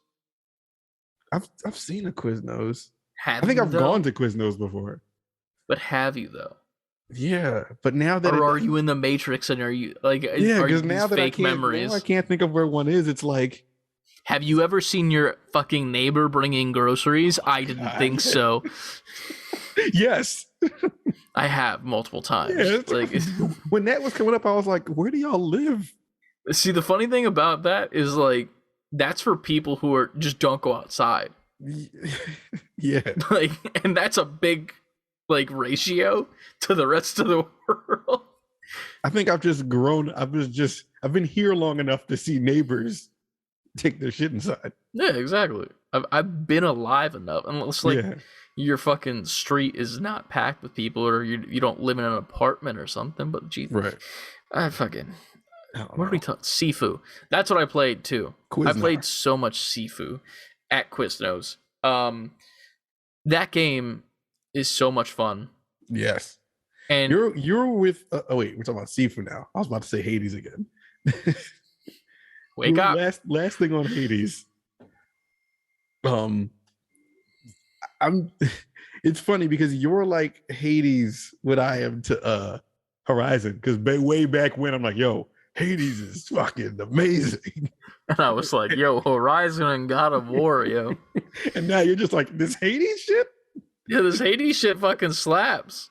[SPEAKER 1] I've seen a Quiznos.
[SPEAKER 2] I
[SPEAKER 1] think I've gone to Quiznos before.
[SPEAKER 2] But have you though?
[SPEAKER 1] Yeah, but now that
[SPEAKER 2] are you in the Matrix and are you like?
[SPEAKER 1] Yeah, because now that
[SPEAKER 2] fake memories,
[SPEAKER 1] I can't think of where one is. It's like.
[SPEAKER 2] Have you ever seen your fucking neighbor bringing groceries? I didn't think so.
[SPEAKER 1] Yes.
[SPEAKER 2] I have multiple times.
[SPEAKER 1] Yeah, like when that was coming up, I was like, where do y'all live?
[SPEAKER 2] See, the funny thing about that is like that's for people who are just don't go outside.
[SPEAKER 1] Yeah.
[SPEAKER 2] Like, and that's a big like ratio to the rest of the world.
[SPEAKER 1] I think I've just grown. I've been here long enough to see neighbors take their shit inside.
[SPEAKER 2] Yeah, exactly. I've been alive enough, unless like your fucking street is not packed with people, or you don't live in an apartment or something. But geez,
[SPEAKER 1] right?
[SPEAKER 2] What are we talking? Sifu. That's what I played too. I played so much Sifu at Quiznos. That game is so much fun.
[SPEAKER 1] Yes.
[SPEAKER 2] And
[SPEAKER 1] you're with. Oh wait, we're talking about Sifu now. I was about to say Hades again.
[SPEAKER 2] Wake up.
[SPEAKER 1] Last thing on Hades. It's funny because you're like Hades what I am to Horizon, because way back when I'm like, yo, Hades is fucking amazing.
[SPEAKER 2] And I was like, yo, Horizon and God of War, yo.
[SPEAKER 1] And now you're just like, this Hades shit?
[SPEAKER 2] Yeah, this Hades shit fucking slaps.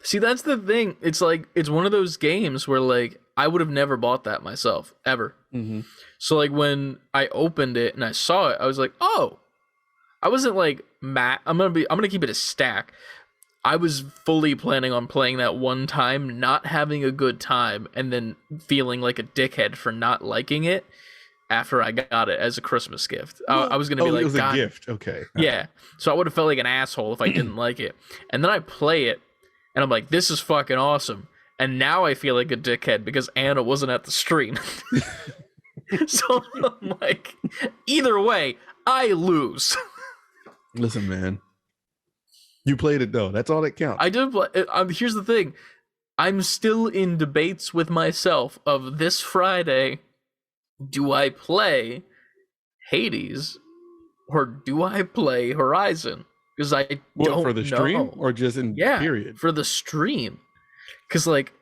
[SPEAKER 2] See, that's the thing. It's like, it's one of those games where like I would have never bought that myself ever.
[SPEAKER 1] Mm-hmm.
[SPEAKER 2] So like when I opened it and I saw it, I was like, oh, I wasn't like mad. I'm gonna keep it a stack. I was fully planning on playing that one time, not having a good time, and then feeling like a dickhead for not liking it after I got it as a Christmas gift. I was gonna be like,
[SPEAKER 1] it was a gift. Okay.
[SPEAKER 2] Yeah. So I would have felt like an asshole if I didn't like it. And then I play it and I'm like, this is fucking awesome. And now I feel like a dickhead because Anna wasn't at the stream. So I'm like, either way, I lose.
[SPEAKER 1] Listen, man. You played it though. That's all that counts.
[SPEAKER 2] I did play. Here's the thing. I'm still in debates with myself of this Friday. Do I play Hades or do I play Horizon? Because I don't
[SPEAKER 1] for the stream
[SPEAKER 2] know.
[SPEAKER 1] Or just in period?
[SPEAKER 2] For the stream. Because like,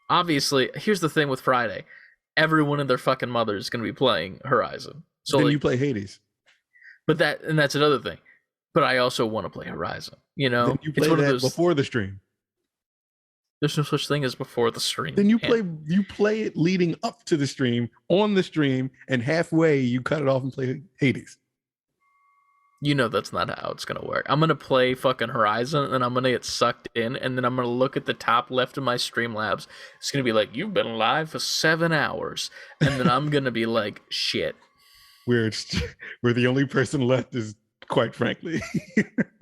[SPEAKER 2] obviously, here's the thing with Friday. Everyone and their fucking mother is going to be playing Horizon. So
[SPEAKER 1] then
[SPEAKER 2] like,
[SPEAKER 1] you play Hades.
[SPEAKER 2] But that's another thing. But I also want to play Horizon. You know,
[SPEAKER 1] Then you play that before the stream.
[SPEAKER 2] There's no such thing as before the stream.
[SPEAKER 1] Then you play it leading up to the stream, on the stream, and halfway you cut it off and play Hades.
[SPEAKER 2] You know that's not how it's gonna work. I'm gonna play fucking Horizon, and I'm gonna get sucked in, and then I'm gonna look at the top left of my Streamlabs. It's gonna be like, you've been live for 7 hours, and then I'm gonna be like, shit.
[SPEAKER 1] Where the only person left is, quite frankly.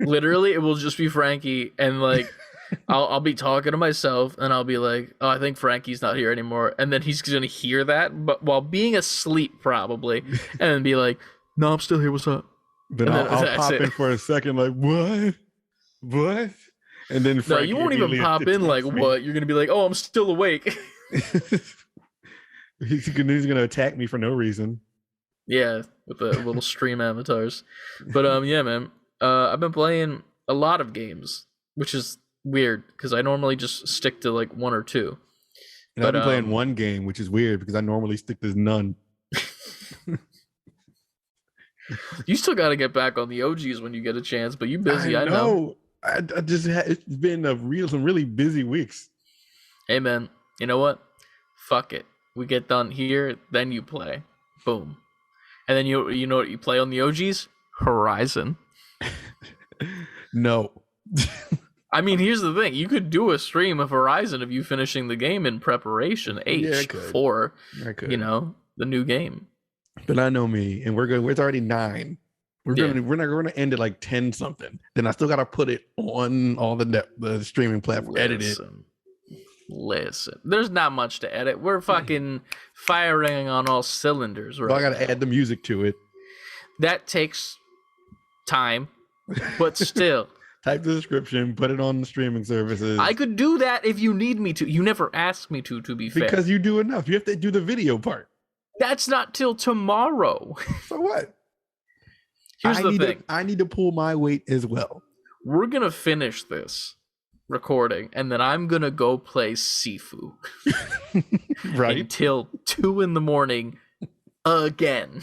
[SPEAKER 2] Literally, it will just be Frankie, and like, I'll be talking to myself, and I'll be like, oh, I think Frankie's not here anymore, and then he's gonna hear that, but while being asleep probably, and then be like, no, I'm still here. What's up?
[SPEAKER 1] Then I'll pop in for a second, like, what? And then
[SPEAKER 2] Frankie, no, you won't even pop in like, what? You're gonna be like, oh, I'm still awake.
[SPEAKER 1] he's gonna attack me for no reason.
[SPEAKER 2] Yeah, with the little stream avatars. But yeah, man, I've been playing a lot of games, which is weird because I normally just stick to like one or two.
[SPEAKER 1] And I've been playing one game, which is weird because I normally stick to none.
[SPEAKER 2] You still got to get back on the OGs when you get a chance, but you busy. I know.
[SPEAKER 1] I just it's been some really busy weeks.
[SPEAKER 2] Hey man, you know what? Fuck it. We get done here, then you play. Boom. And then you know what you play on the OGs? Horizon.
[SPEAKER 1] No.
[SPEAKER 2] I mean, here's the thing. You could do a stream of Horizon of you finishing the game in preparation for, you know, the new game.
[SPEAKER 1] But I know me, and we're good. It's already 9. We're gonna end at like 10 something. Then I still gotta put it on all the streaming platform. Edit it.
[SPEAKER 2] Listen, there's not much to edit. We're fucking firing on all cylinders, right?
[SPEAKER 1] I gotta add the music to it.
[SPEAKER 2] That takes time, but still.
[SPEAKER 1] Type the description, put it on the streaming services.
[SPEAKER 2] I could do that if you need me to. You never asked me to be fair.
[SPEAKER 1] Because you do enough. You have to do the video part.
[SPEAKER 2] That's not till tomorrow.
[SPEAKER 1] So what?
[SPEAKER 2] Here's the thing.
[SPEAKER 1] I need to pull my weight as well.
[SPEAKER 2] We're going to finish this recording, and then I'm going to go play Sifu.
[SPEAKER 1] Right.
[SPEAKER 2] Until 2 a.m. again.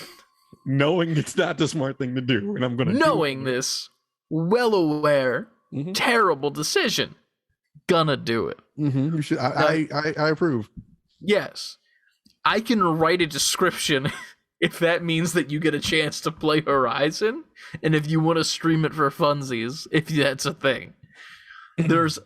[SPEAKER 1] Knowing it's not the smart thing to do. And I'm going to
[SPEAKER 2] Knowing this, well aware, terrible decision. Gonna do it.
[SPEAKER 1] Mm-hmm. You should. I approve.
[SPEAKER 2] Yes. I can write a description if that means that you get a chance to play Horizon, and if you want to stream it for funsies, if that's a thing. There's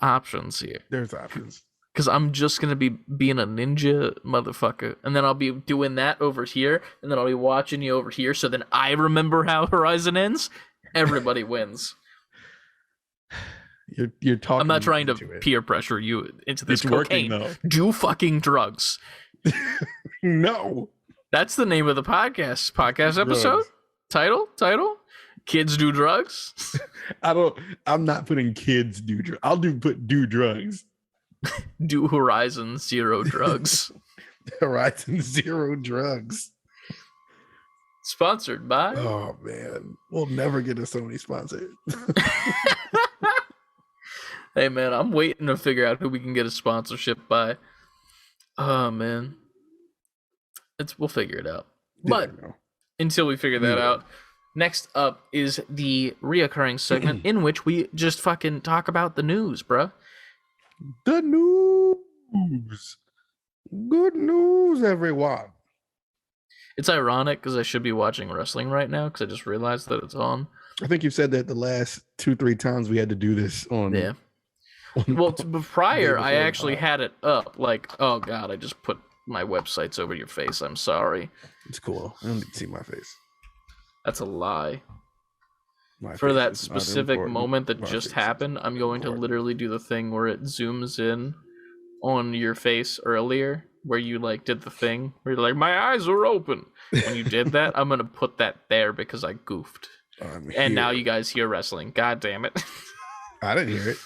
[SPEAKER 2] options here.
[SPEAKER 1] There's options.
[SPEAKER 2] Because I'm just going to be being a ninja motherfucker, and then I'll be doing that over here, and then I'll be watching you over here, so then I remember how Horizon ends. Everybody wins.
[SPEAKER 1] You're talking.
[SPEAKER 2] I'm not trying to peer pressure you into this.
[SPEAKER 1] It's
[SPEAKER 2] cocaine.
[SPEAKER 1] Working, though.
[SPEAKER 2] Do fucking drugs.
[SPEAKER 1] No.
[SPEAKER 2] That's the name of the podcast. Podcast episode? Title? Kids do drugs?
[SPEAKER 1] I'm not putting kids do drugs. I'll do drugs.
[SPEAKER 2] Do Horizon Zero drugs.
[SPEAKER 1] Horizon Zero drugs.
[SPEAKER 2] Sponsored by?
[SPEAKER 1] Oh man. We'll never get a Sony sponsor.
[SPEAKER 2] Hey man, I'm waiting to figure out who we can get a sponsorship by. Oh man. We'll figure it out. But until we figure that out, next up is the reoccurring segment in which we just fucking talk about the news, bruh.
[SPEAKER 1] The news. Good news, everyone.
[SPEAKER 2] It's ironic because I should be watching wrestling right now because I just realized that it's on.
[SPEAKER 1] I think you've said that the last 2-3 times we had to do this on.
[SPEAKER 2] Yeah. Well, prior, I actually had it up. Like, oh god, I just put my websites over your face. I'm sorry.
[SPEAKER 1] It's cool. I don't need to see my face.
[SPEAKER 2] That's a lie. For that specific moment that just happened, I'm going to literally do the thing where it zooms in on your face earlier, where you like did the thing where you're like, my eyes are open. When you did that, I'm gonna put that there because I goofed. And now you guys hear wrestling. God damn it.
[SPEAKER 1] I didn't hear it.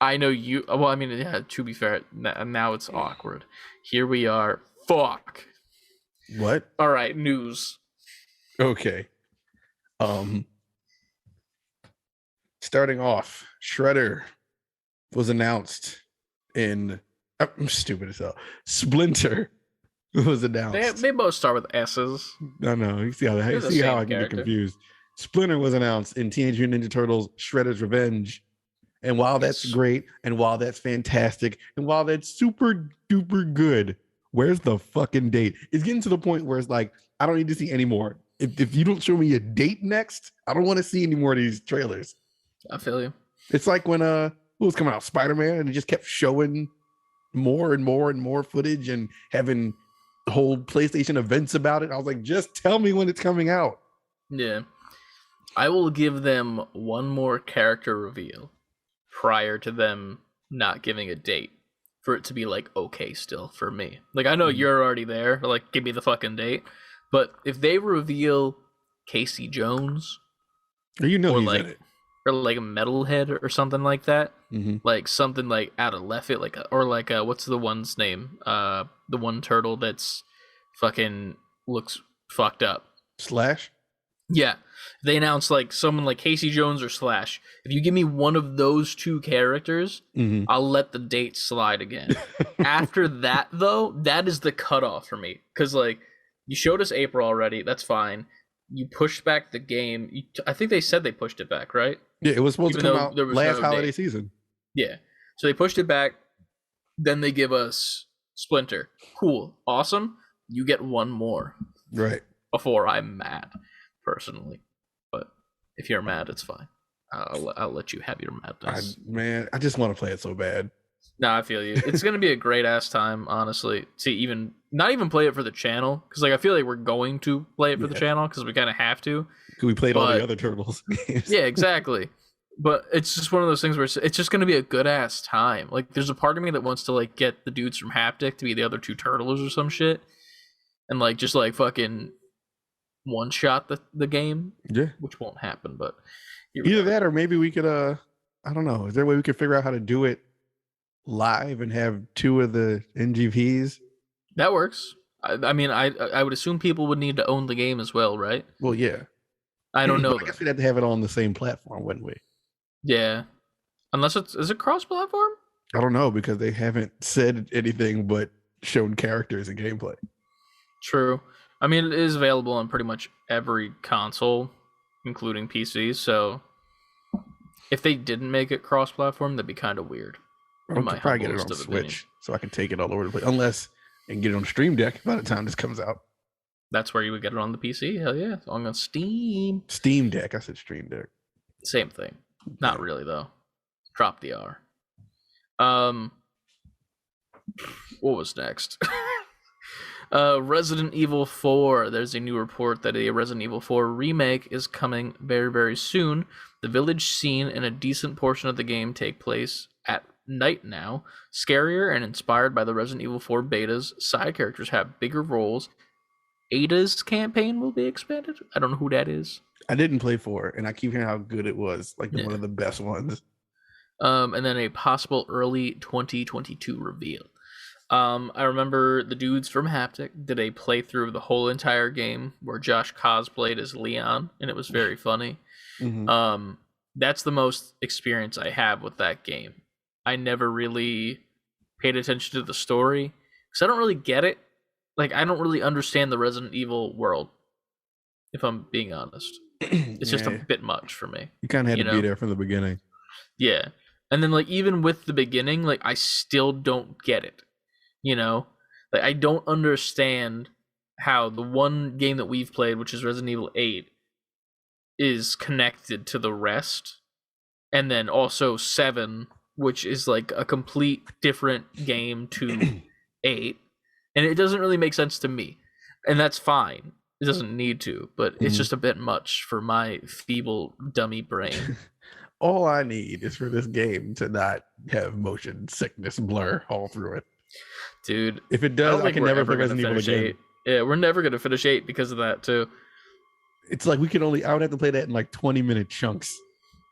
[SPEAKER 2] I know you. Well, I mean, yeah, to be fair, now it's awkward. Here we are. Fuck.
[SPEAKER 1] What?
[SPEAKER 2] All right, news.
[SPEAKER 1] Okay. Starting off, Shredder was announced in. I'm stupid as hell. Splinter was announced.
[SPEAKER 2] They both start with S's.
[SPEAKER 1] No, you see how I can get confused. Splinter was announced in Teenage Mutant Ninja Turtles Shredder's Revenge. And while that's great, and while that's fantastic, and while that's super duper good, where's the fucking date? It's getting to the point where it's like, I don't need to see any more. If you don't show me a date next, I don't want to see any more of these trailers.
[SPEAKER 2] I feel you.
[SPEAKER 1] It's like when who was coming out, Spider-Man, and it just kept showing more and more and more footage and having whole PlayStation events about it. I was like, just tell me when it's coming out.
[SPEAKER 2] Yeah. I will give them one more character reveal prior to them not giving a date for it to be like okay still for me. Like, I know you're already there, like, give me the fucking date. But if they reveal Casey Jones,
[SPEAKER 1] You know
[SPEAKER 2] or
[SPEAKER 1] he's
[SPEAKER 2] like
[SPEAKER 1] in it.
[SPEAKER 2] or like a Metalhead or something like that, like something like out of left field, like what's the one's name? The one turtle that's fucking looks fucked up.
[SPEAKER 1] Slash?
[SPEAKER 2] Yeah. They announced like someone like Casey Jones or Slash. If you give me one of those two characters, I'll let the date slide again. After that, though, that is the cutoff for me. Because, like, you showed us April already. That's fine. You pushed back the game. I think they said they pushed it back, right?
[SPEAKER 1] Yeah, it was supposed
[SPEAKER 2] Even
[SPEAKER 1] to come out last holiday
[SPEAKER 2] date.
[SPEAKER 1] season.
[SPEAKER 2] Yeah. So they pushed it back. Then they give us Splinter. Cool. Awesome. You get one more.
[SPEAKER 1] Right.
[SPEAKER 2] Before I'm mad, personally. But if you're mad, it's fine. I'll let you have your madness.
[SPEAKER 1] I just want to play it so bad.
[SPEAKER 2] No, I feel you. It's gonna be a great ass time, honestly. To not even play it for the channel, because like I feel like we're going to play it for the channel because we kind of have to.
[SPEAKER 1] Because we played all the other Turtles games.
[SPEAKER 2] Yeah, exactly. But it's just one of those things where it's just gonna be a good ass time. Like, there's a part of me that wants to like get the dudes from Haptic to be the other two Turtles or some shit, and like just like fucking one shot the game.
[SPEAKER 1] Yeah,
[SPEAKER 2] which won't happen. But
[SPEAKER 1] either that or maybe we could I don't know. Is there a way we could figure out how to do it live and have two of the NGPs?
[SPEAKER 2] That works. I mean, I would assume people would need to own the game as well, right?
[SPEAKER 1] Well, yeah.
[SPEAKER 2] I don't know.
[SPEAKER 1] I guess we'd have to have it on the same platform, wouldn't we?
[SPEAKER 2] Yeah. Unless is it cross-platform?
[SPEAKER 1] I don't know, because they haven't said anything but shown characters and gameplay.
[SPEAKER 2] True. I mean, it is available on pretty much every console, including PC, so if they didn't make it cross-platform, that'd be kind of weird.
[SPEAKER 1] I could probably get it on Switch, so I can take it all over the place. Unless and get it on Stream Deck by the time this comes out.
[SPEAKER 2] That's where you would get it on the PC. Hell yeah, it's on Steam.
[SPEAKER 1] Steam Deck. I said Stream Deck.
[SPEAKER 2] Same thing. Not really though. Drop the R. What was next? Resident Evil 4. There's a new report that a Resident Evil 4 remake is coming very, very soon. The village scene and a decent portion of the game take place at night now. Scarier and inspired by the Resident Evil 4 betas, side characters have bigger roles. Ada's campaign will be expanded. I don't know who that is.
[SPEAKER 1] I didn't play 4, and I keep hearing how good it was. Like one of the best ones.
[SPEAKER 2] And then a possible early 2022 reveal. I remember the dudes from Haptic did a playthrough of the whole entire game where Josh cosplayed as Leon, and it was very funny. That's the most experience I have with that game. I never really paid attention to the story because I don't really get it. Like, I don't really understand the Resident Evil world, if I'm being honest. It's just a bit much for me.
[SPEAKER 1] You kind of had to be there from the beginning.
[SPEAKER 2] Yeah. And then, like, even with the beginning, like, I still don't get it. You know? Like, I don't understand how the one game that we've played, which is Resident Evil 8, is connected to the rest. And then also 7, which is, like, a complete different game to 8. And it doesn't really make sense to me. And that's fine. It doesn't need to, but it's just a bit much for my feeble, dummy brain.
[SPEAKER 1] All I need is for this game to not have motion sickness blur all through it.
[SPEAKER 2] Dude.
[SPEAKER 1] If it does, I can never play Resident Evil again.
[SPEAKER 2] 8. Yeah, we're never going to finish 8 because of that, too.
[SPEAKER 1] It's like I would have to play that in like 20-minute chunks.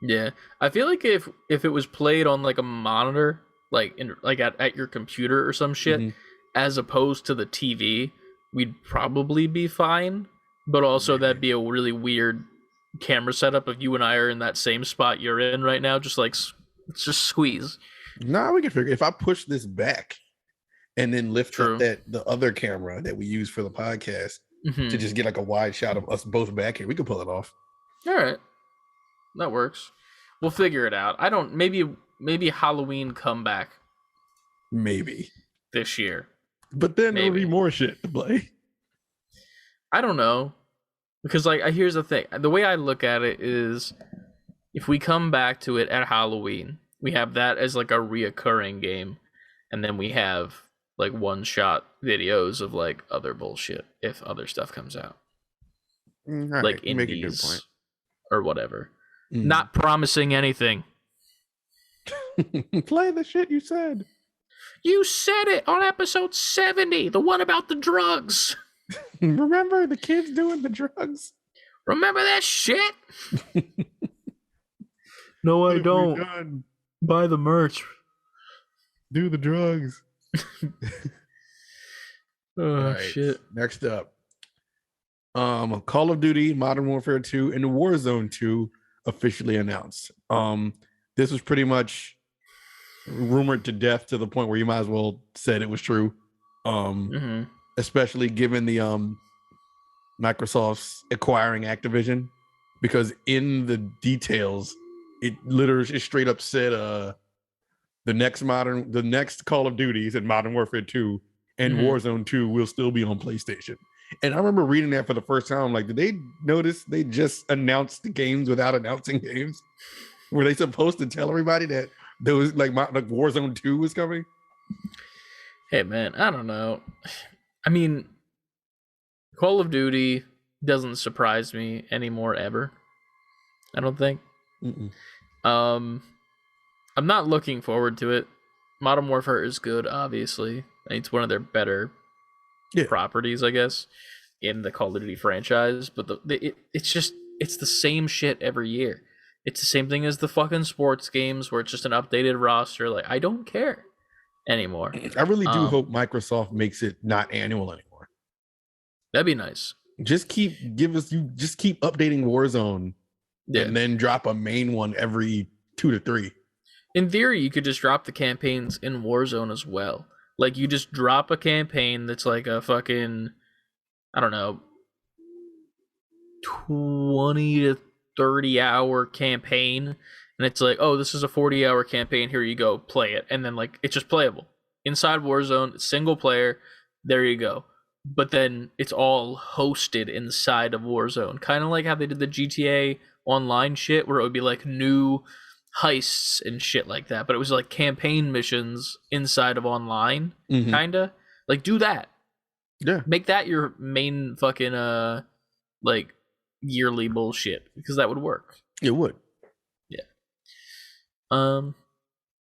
[SPEAKER 2] Yeah. I feel like if it was played on like a monitor, like at your computer or some shit, as opposed to the TV, we'd probably be fine. But also that'd be a really weird camera setup if you and I are in that same spot you're in right now, just just squeeze.
[SPEAKER 1] Nah, we can figure. If I push this back and then lift up the other camera that we use for the podcast to just get like a wide shot of us both back here, we can pull it off.
[SPEAKER 2] All right, that works. We'll figure it out. I don't. Maybe Halloween comeback
[SPEAKER 1] Maybe.
[SPEAKER 2] this year.
[SPEAKER 1] But then there'll be more shit to play.
[SPEAKER 2] I don't know. Because, like, here's the thing. The way I look at it is, if we come back to it at Halloween, we have that as, like, a reoccurring game. And then we have, like, one-shot videos of, like, other bullshit if other stuff comes out.
[SPEAKER 1] Right,
[SPEAKER 2] like, indies or whatever. Not promising anything.
[SPEAKER 1] Play the shit you said.
[SPEAKER 2] You said it on episode 70, the one about the drugs.
[SPEAKER 1] Remember the kids doing the drugs?
[SPEAKER 2] Remember that shit? No, I don't. Buy the merch.
[SPEAKER 1] Do the drugs.
[SPEAKER 2] Oh, shit.
[SPEAKER 1] Next up. Call of Duty, Modern Warfare 2, and Warzone 2 officially announced. This was pretty much rumored to death to the point where you might as well said it was true. Especially given the Microsoft's acquiring Activision, because in the details it literally straight up said the next Call of Duty said Modern Warfare 2 and Warzone 2 will still be on PlayStation. And I remember reading that for the first time. I'm like, did they notice they just announced the games without announcing games? Were they supposed to tell everybody that there was like Warzone 2 was coming?
[SPEAKER 2] Hey man, I don't know. I mean, Call of Duty doesn't surprise me anymore ever. I don't think. I'm not looking forward to it. Modern Warfare is good, obviously. It's one of their better properties, I guess, in the Call of Duty franchise. But it's the same shit every year. It's the same thing as the fucking sports games where it's just an updated roster. Like, I don't care anymore.
[SPEAKER 1] I really do hope Microsoft makes it not annual anymore.
[SPEAKER 2] That'd be nice.
[SPEAKER 1] Just keep updating Warzone, and then drop a main one every 2 to 3.
[SPEAKER 2] In theory, you could just drop the campaigns in Warzone as well. Like, you just drop a campaign that's like a fucking, I don't know, 20 to 30 hour campaign, and it's like, oh, this is a 40-hour campaign, here you go, play it. And then, like, it's just playable inside Warzone, single player, there you go. But then it's all hosted inside of Warzone, kind of like how they did the GTA Online shit, where it would be like new heists and shit like that, but it was like campaign missions inside of online, kind of. Like, do that.
[SPEAKER 1] Yeah. Make
[SPEAKER 2] that your main fucking like yearly bullshit, because that would work.
[SPEAKER 1] It would.
[SPEAKER 2] Yeah.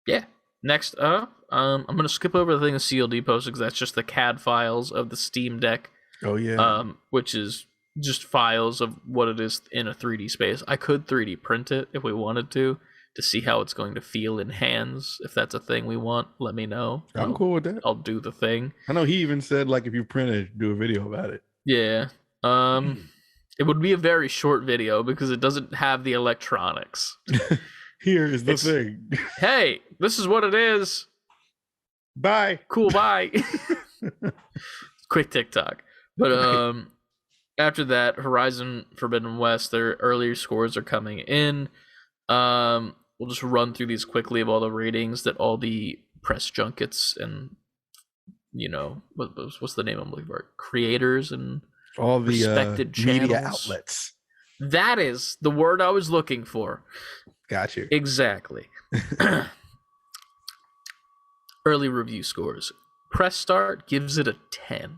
[SPEAKER 2] Yeah. Next up, I'm gonna skip over the thing the CLD posted, because that's just the CAD files of the Steam Deck.
[SPEAKER 1] Oh yeah.
[SPEAKER 2] Which is just files of what it is in a 3D space. I could 3D print it if we wanted to see how it's going to feel in hands. If that's a thing we want, let me know.
[SPEAKER 1] I'm cool with that.
[SPEAKER 2] I'll do the thing.
[SPEAKER 1] I know he even said, like, if you print it, do a video about it.
[SPEAKER 2] Yeah. It would be a very short video because it doesn't have the electronics.
[SPEAKER 1] Here is the thing.
[SPEAKER 2] Hey, this is what it is.
[SPEAKER 1] Bye.
[SPEAKER 2] Cool, bye. Quick TikTok. But after that, Horizon Forbidden West, their earlier scores are coming in. We'll just run through these quickly of all the ratings that all the press junkets and, you know, what's the name I'm looking for? Creators and
[SPEAKER 1] all the
[SPEAKER 2] respected
[SPEAKER 1] media outlets.
[SPEAKER 2] That is the word I was looking for.
[SPEAKER 1] Got you.
[SPEAKER 2] Exactly. Early review scores. Press Start gives it a 10.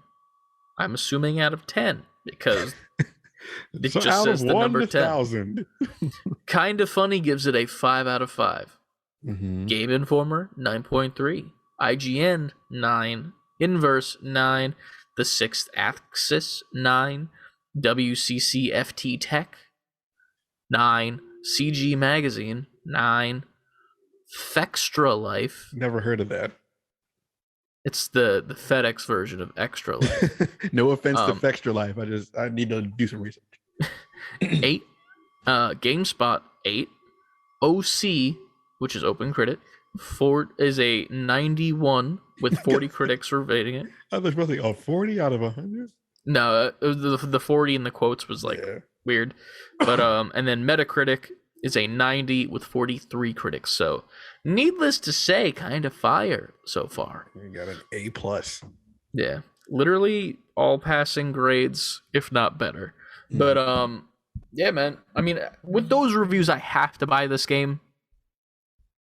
[SPEAKER 2] I'm assuming out of 10 because it
[SPEAKER 1] so
[SPEAKER 2] just says the number 10.
[SPEAKER 1] 1,000.
[SPEAKER 2] Kind of Funny gives it a 5 out of 5. Game Informer 9.3. IGN 9. Inverse 9. The Sixth Axis 9. WCCFT Tech 9. CG Magazine 9. Fextra Life.
[SPEAKER 1] Never heard of that.
[SPEAKER 2] It's the FedEx version of Extra Life.
[SPEAKER 1] No offense to Fextra Life. I need to do some research.
[SPEAKER 2] 8. GameSpot 8. OC, which is Open Critic, is a 91 with 40 critics rating it.
[SPEAKER 1] I was supposed to say, 40 out of 100?
[SPEAKER 2] No, the 40 in the quotes was like weird. But and then Metacritic is a 90 with 43 critics. So, needless to say, kind of fire so far.
[SPEAKER 1] You got an A plus.
[SPEAKER 2] Yeah, literally all passing grades, if not better. But yeah, man. I mean, with those reviews, I have to buy this game.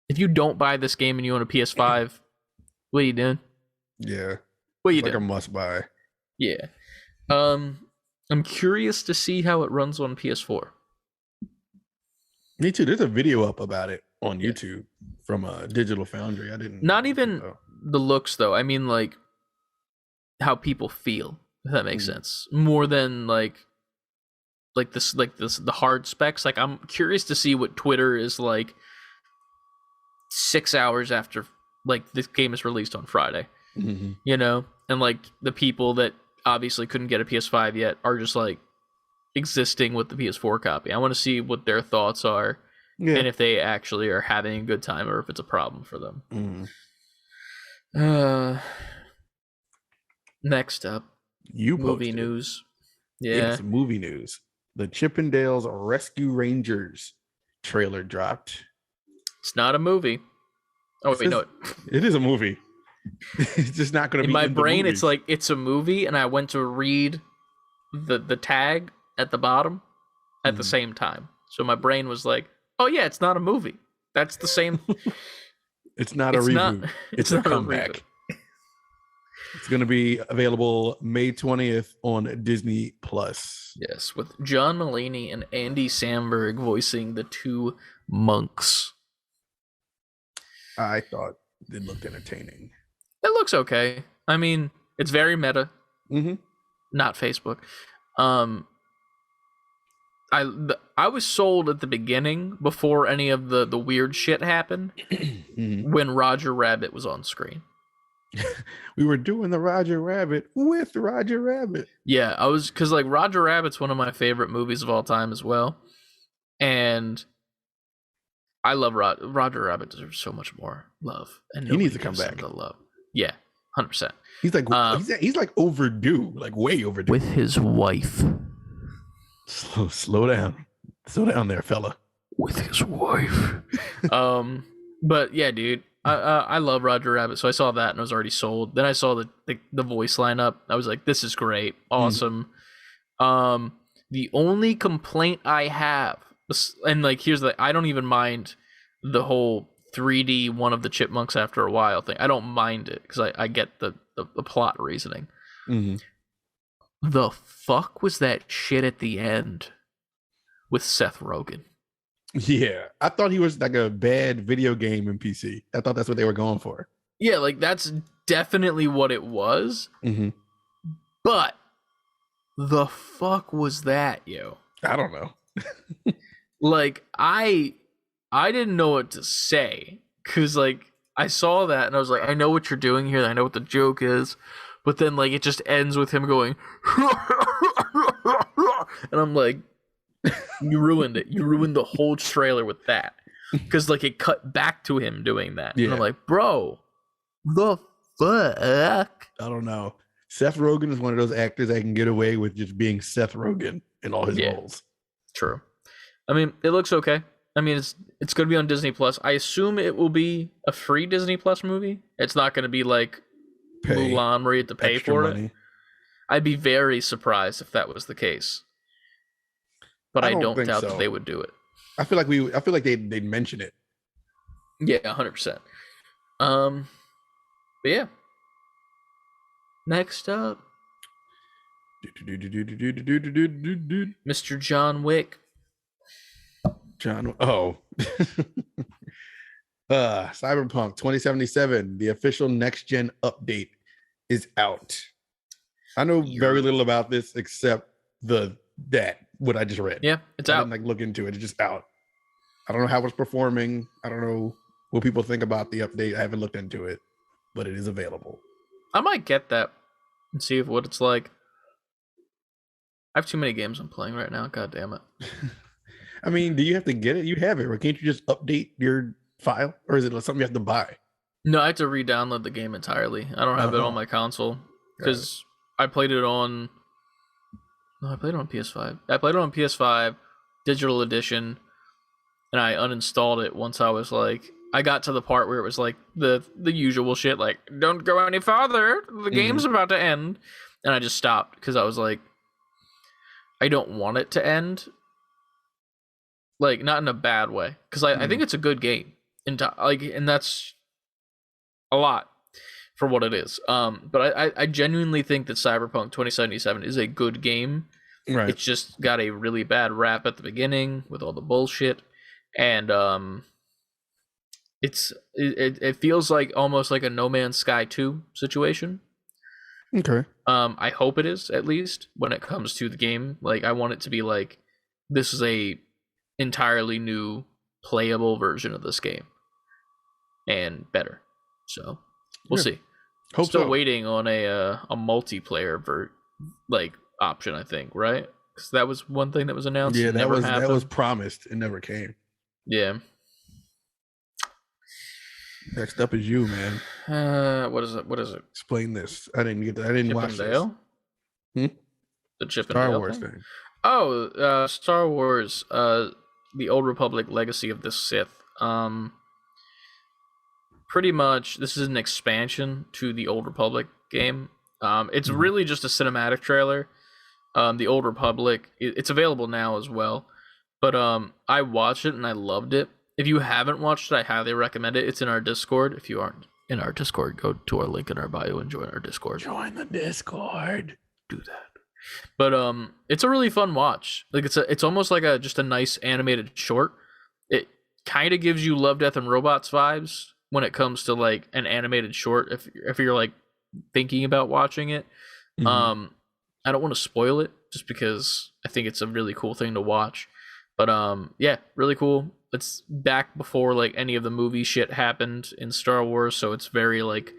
[SPEAKER 2] If you don't buy this game and you own a PS5, what are you doing?
[SPEAKER 1] Yeah,
[SPEAKER 2] what are you
[SPEAKER 1] like
[SPEAKER 2] doing?
[SPEAKER 1] a must buy.
[SPEAKER 2] Yeah. I'm curious to see how it runs on PS4.
[SPEAKER 1] Me too. There's a video up about it on YouTube from Digital Foundry. I didn't.
[SPEAKER 2] Not even the looks though. I mean, like how people feel. If that makes sense. More than like the hard specs. Like I'm curious to see what Twitter is like 6 hours after like this game is released on Friday. You know, and like the people that obviously couldn't get a PS5 yet are just like existing with the PS4 copy. I want to see what their thoughts are and if they actually are having a good time or if it's a problem for them. Next up, movie news.
[SPEAKER 1] Yes, movie news. The Chippendales Rescue Rangers trailer dropped.
[SPEAKER 2] It's not a movie. Oh wait, no,
[SPEAKER 1] it is a movie. It's just not going to be
[SPEAKER 2] in my brain. It's like it's a movie, and I went to read the tag at the bottom at the same time. So my brain was like, "Oh yeah, it's not a movie. That's the same."
[SPEAKER 1] It's not a reboot. It's a comeback. It's going to be available May 20th on Disney Plus.
[SPEAKER 2] Yes, with John Mulaney and Andy Samberg voicing the two monks.
[SPEAKER 1] I thought it looked entertaining.
[SPEAKER 2] It looks okay. I mean, it's very meta. Not Facebook. I was sold at the beginning before any of the weird shit happened when Roger Rabbit was on screen.
[SPEAKER 1] We were doing the Roger Rabbit with Roger Rabbit.
[SPEAKER 2] Yeah, I was, because like Roger Rabbit's one of my favorite movies of all time as well, and I love Roger Rabbit deserves so much more love, and
[SPEAKER 1] he needs to come back.
[SPEAKER 2] The love, yeah, 100%.
[SPEAKER 1] He's like he's like overdue, like way overdue.
[SPEAKER 2] With his wife.
[SPEAKER 1] Slow down there, fella.
[SPEAKER 2] With his wife. But yeah, dude, I love Roger Rabbit, so I saw that and I was already sold. Then I saw the voice lineup. I was like, this is great, awesome. The only complaint I have, and like here's I don't even mind the whole 3D one of the chipmunks after a while thing. I don't mind it because I get the plot reasoning. The fuck was that shit at the end with Seth Rogen?
[SPEAKER 1] Yeah, I thought he was like a bad video game in PC. I thought that's what they were going for.
[SPEAKER 2] Yeah, like that's definitely what it was. But the fuck was that, yo?
[SPEAKER 1] I don't know.
[SPEAKER 2] Like I didn't know what to say because like I saw that and I was like, I know what you're doing here. I know what the joke is, but then like it just ends with him going, and I'm like, you ruined it. You ruined the whole trailer with that because like it cut back to him doing that. Yeah. And I'm like, bro, the fuck?
[SPEAKER 1] I don't know. Seth Rogen is one of those actors that can get away with just being Seth Rogen in all his roles.
[SPEAKER 2] True. I mean, it looks okay. I mean, it's going to be on Disney Plus. I assume it will be a free Disney Plus movie. It's not going to be like Mulan where you have to pay for it. I'd be very surprised if that was the case. But I don't doubt that they would do it.
[SPEAKER 1] I feel like they'd mention it.
[SPEAKER 2] Yeah, 100%. But yeah. Next up, Mr. John Wick.
[SPEAKER 1] Cyberpunk 2077, the official next gen update is out. I know very little about this except what I just read.
[SPEAKER 2] Yeah, it's out.
[SPEAKER 1] I didn't look into it. It's just out. I don't know how it's performing. I don't know what people think about the update. I haven't looked into it, but it is available.
[SPEAKER 2] I might get that and see what it's like. I have too many games I'm playing right now. God damn it.
[SPEAKER 1] I mean, do you have to get it? You have it. Or can't you just update your file? Or is it something you have to buy?
[SPEAKER 2] No, I have to re-download the game entirely. I don't have it on my console because I played it on No, I played it on PS5. I played it on PS5, digital edition, and I uninstalled it once I was like, I got to the part where it was like the usual shit, like, don't go any farther, the game's about to end. And I just stopped because I was like, I don't want it to end. Like, not in a bad way. Because I think it's a good game. And that's a lot for what it is. But I genuinely think that Cyberpunk 2077 is a good game.
[SPEAKER 1] Right.
[SPEAKER 2] It's just got a really bad rap at the beginning with all the bullshit. And it feels like almost like a No Man's Sky 2 situation.
[SPEAKER 1] Okay.
[SPEAKER 2] I hope it is, at least when it comes to the game. Like, I want it to be like, this is a entirely new playable version of this game and better. So we'll see.
[SPEAKER 1] Hope
[SPEAKER 2] Still
[SPEAKER 1] so.
[SPEAKER 2] waiting on a multiplayer option, I think, right? Because that was one thing that was announced.
[SPEAKER 1] Yeah, that
[SPEAKER 2] happened.
[SPEAKER 1] was promised. It never came.
[SPEAKER 2] Yeah.
[SPEAKER 1] Next up is you, man.
[SPEAKER 2] What is it?
[SPEAKER 1] Explain this. I didn't watch this.
[SPEAKER 2] The Chip and
[SPEAKER 1] Star
[SPEAKER 2] Dale
[SPEAKER 1] Wars
[SPEAKER 2] thing?
[SPEAKER 1] thing.
[SPEAKER 2] Oh, Star Wars, the Old Republic Legacy of the Sith. Pretty much, this is an expansion to the Old Republic game. It's really just a cinematic trailer. The Old Republic, it's available now as well. But I watched it and I loved it. If you haven't watched it, I highly recommend it. It's in our Discord. If you aren't in our Discord, go to our link in our bio and join our Discord.
[SPEAKER 1] Join the Discord.
[SPEAKER 2] Do that. But it's a really fun watch. Like, it's almost like just a nice animated short. It kind of gives you Love, Death, and Robots vibes when it comes to like an animated short. If you're like thinking about watching it, I don't want to spoil it just because I think it's a really cool thing to watch. But yeah, really cool. It's back before like any of the movie shit happened in Star Wars, so it's very like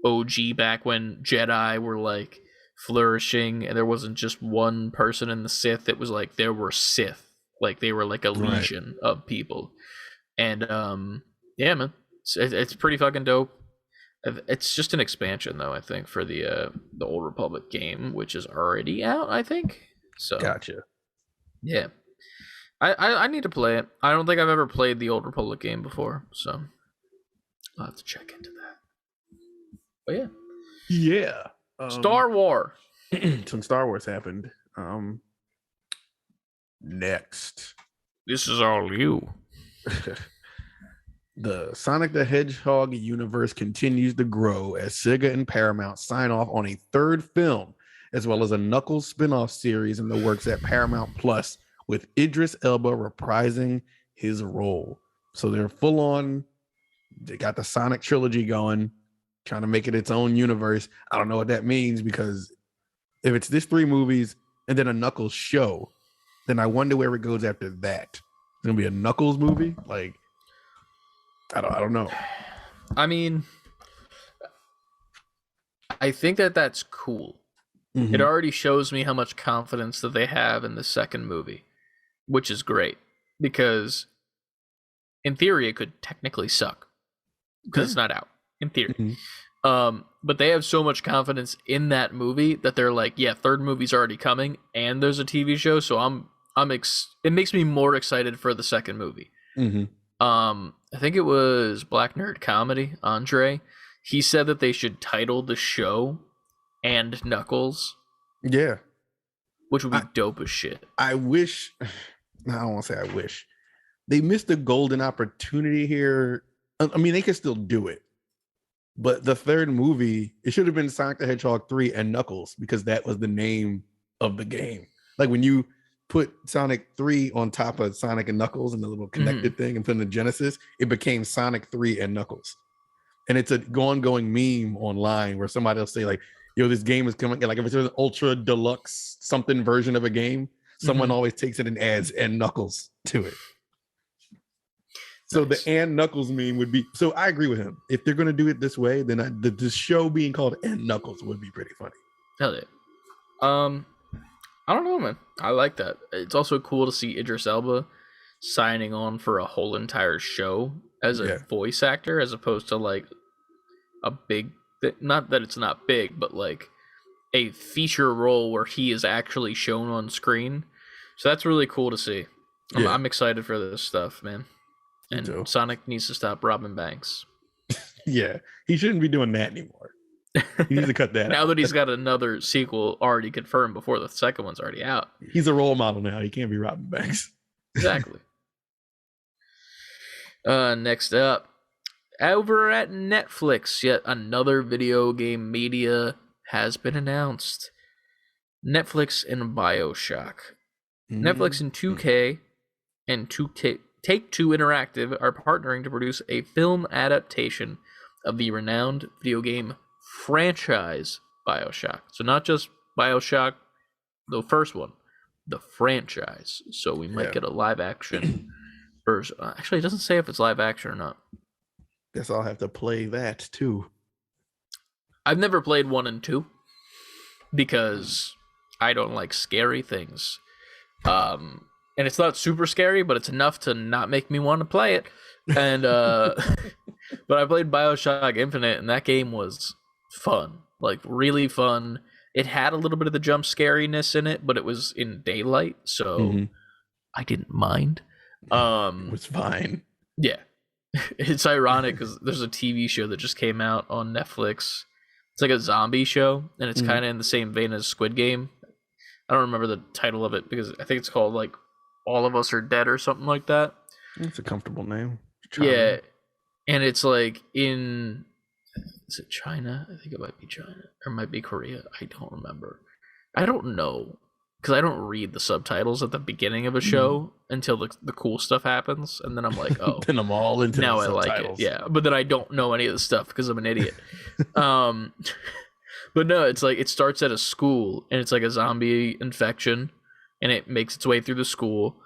[SPEAKER 2] OG, back when Jedi were like flourishing and there wasn't just one person in the Sith. It was like there were Sith, like they were like a legion of people. And yeah, man, it's pretty fucking dope. It's just an expansion though, I think, for the Old Republic game, which is already out, I think. So
[SPEAKER 1] gotcha.
[SPEAKER 2] Yeah, I need to play it. I don't think I've ever played the Old Republic game before, so I'll have to check into that. But yeah, Star Wars.
[SPEAKER 1] Some Star Wars happened. Next,
[SPEAKER 2] this is all you.
[SPEAKER 1] The Sonic the Hedgehog universe continues to grow as Sega and Paramount sign off on a third film, as well as a Knuckles spin-off series in the works at Paramount Plus, with Idris Elba reprising his role. So they're full on. They got the Sonic trilogy going, trying to make it its own universe. I don't know what that means, because if it's this 3 movies and then a Knuckles show, then I wonder where it goes after that. It's gonna be a Knuckles movie? Like, I don't know.
[SPEAKER 2] I mean, I think that's cool. It already shows me how much confidence that they have in the second movie, which is great, because in theory it could technically suck because it's not out in theory. But they have so much confidence in that movie that they're like, yeah, third movie's already coming and there's a TV show, so it makes me more excited for the second movie. I think it was Black Nerd Comedy, Andre. He said that they should title the show and Knuckles.
[SPEAKER 1] Yeah.
[SPEAKER 2] Which would be dope as shit.
[SPEAKER 1] I wish, I don't want to say I wish. They missed a golden opportunity here. I mean, they could still do it. But the third movie, it should have been Sonic the Hedgehog 3 and Knuckles, because that was the name of the game. Like when you put Sonic 3 on top of Sonic and Knuckles and the little connected thing and put in the Genesis, it became Sonic 3 and Knuckles. And it's a ongoing meme online where somebody will say like, yo, this game is coming. Like if it's an ultra deluxe something version of a game, someone always takes it and adds and Knuckles to it. So the and Knuckles meme would be, so I agree with him. If they're going to do it this way, then the show being called and Knuckles would be pretty funny.
[SPEAKER 2] Hell yeah. I don't know, man. I like that. It's also cool to see Idris Elba signing on for a whole entire show as a voice actor, as opposed to like a big, not that it's not big, but like a feature role where he is actually shown on screen. So that's really cool to see. I'm excited for this stuff, man. And Sonic needs to stop robbing banks.
[SPEAKER 1] Yeah, he shouldn't be doing that anymore. He needs to cut that
[SPEAKER 2] now
[SPEAKER 1] out.
[SPEAKER 2] that he's got another sequel already confirmed before the second one's already out.
[SPEAKER 1] He's a role model now. He can't be robbing banks.
[SPEAKER 2] Exactly. Next up, over at Netflix, yet another video game media has been announced. Netflix and Bioshock. Netflix and 2K and Take-Two Interactive are partnering to produce a film adaptation of the renowned video game franchise Bioshock. So not just Bioshock, the first one, the franchise. So we might get a live action version. Actually, it doesn't say if it's live action or not.
[SPEAKER 1] Guess I'll have to play that too.
[SPEAKER 2] I've never played 1 and 2 because I don't like scary things. And it's not super scary, but it's enough to not make me want to play it. And but I played Bioshock Infinite, and that game was fun, like really fun. It had a little bit of the jump scariness in it, but it was in daylight, so I didn't mind.
[SPEAKER 1] It was fine.
[SPEAKER 2] Yeah. It's ironic because there's a TV show that just came out on Netflix. It's like a zombie show, and it's kind of in the same vein as Squid Game. I don't remember the title of it because I think it's called like All of Us Are Dead or something like that.
[SPEAKER 1] It's a comfortable name.
[SPEAKER 2] Yeah, and it's like is it China? I think it might be China, or it might be Korea. I don't remember. I don't know because I don't read the subtitles at the beginning of a show until the cool stuff happens, and then I'm like, oh,
[SPEAKER 1] then I'm all into
[SPEAKER 2] now
[SPEAKER 1] the
[SPEAKER 2] I
[SPEAKER 1] subtitles.
[SPEAKER 2] like it. Yeah, but then I don't know any of the stuff because I'm an idiot. But no, it's like it starts at a school, and it's like a zombie infection, and it makes its way through the school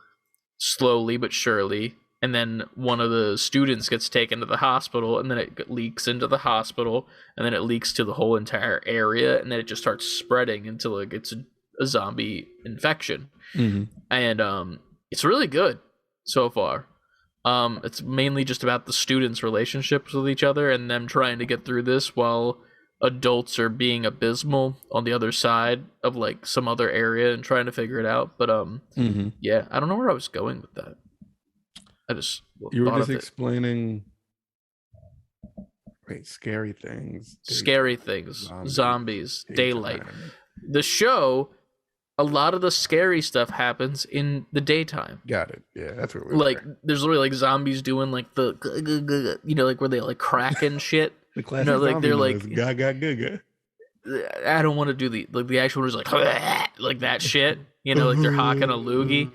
[SPEAKER 2] slowly but surely. And then one of the students gets taken to the hospital, and then it leaks into the hospital, and then it leaks to the whole entire area, and then it just starts spreading until like it's a zombie infection. And it's really good so far. It's mainly just about the students' relationships with each other and them trying to get through this while adults are being abysmal on the other side of like some other area and trying to figure it out. But yeah, I don't know where I was going with that.
[SPEAKER 1] You were just explaining scary things. Zombies,
[SPEAKER 2] daylight. The show, a lot of the scary stuff happens in the daytime.
[SPEAKER 1] Got it. Yeah, that's what we're
[SPEAKER 2] like. There's literally like zombies doing like the like where they like crack and shit.
[SPEAKER 1] The classic like they're like gaga.
[SPEAKER 2] I don't want to do the actual one is like that shit. Like they're hawking a loogie.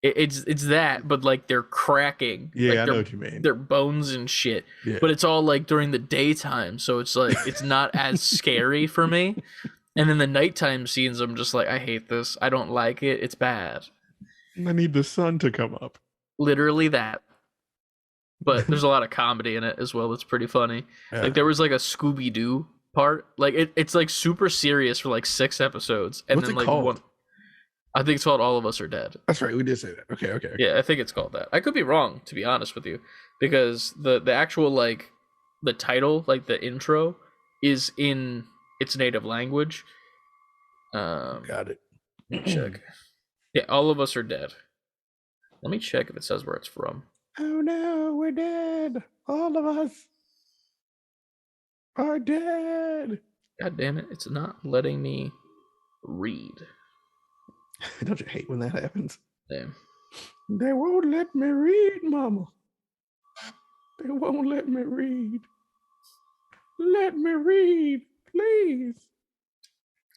[SPEAKER 2] It's that, but like they're cracking.
[SPEAKER 1] Yeah,
[SPEAKER 2] like
[SPEAKER 1] I know what you mean.
[SPEAKER 2] Their bones and shit.
[SPEAKER 1] Yeah.
[SPEAKER 2] But it's all like during the daytime, so it's like it's not as scary for me. And then the nighttime scenes, I'm just like, I hate this. I don't like it. It's bad.
[SPEAKER 1] I need the sun to come up.
[SPEAKER 2] Literally that. But there's a lot of comedy in it as well. It's pretty funny. Yeah. Like there was like a Scooby-Doo part. Like it's like super serious for like 6 episodes, and
[SPEAKER 1] What's
[SPEAKER 2] then
[SPEAKER 1] it
[SPEAKER 2] like
[SPEAKER 1] called?
[SPEAKER 2] I think it's called All of Us Are Dead.
[SPEAKER 1] That's right. We did say that. Okay.
[SPEAKER 2] Yeah, I think it's called that. I could be wrong, to be honest with you, because the actual like the title, like the intro, is in its native language.
[SPEAKER 1] Got it.
[SPEAKER 2] Let me check. Yeah, All of Us Are Dead. Let me check if it says where it's from.
[SPEAKER 1] Oh no, we're dead. All of us are dead.
[SPEAKER 2] God damn it, it's not letting me read.
[SPEAKER 1] Don't you hate when that happens?
[SPEAKER 2] Damn.
[SPEAKER 1] They won't let me read, Mama. They won't let me read. Let me read, please.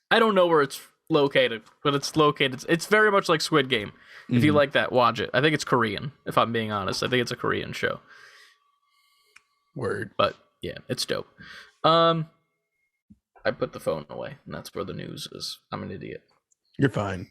[SPEAKER 2] I don't know where it's located, but it's located. It's very much like Squid Game. If you like that, watch it. I think it's Korean, if I'm being honest. I think it's a Korean show.
[SPEAKER 1] Word.
[SPEAKER 2] But yeah, it's dope. I put the phone away, and that's where the news is. I'm an idiot.
[SPEAKER 1] You're fine.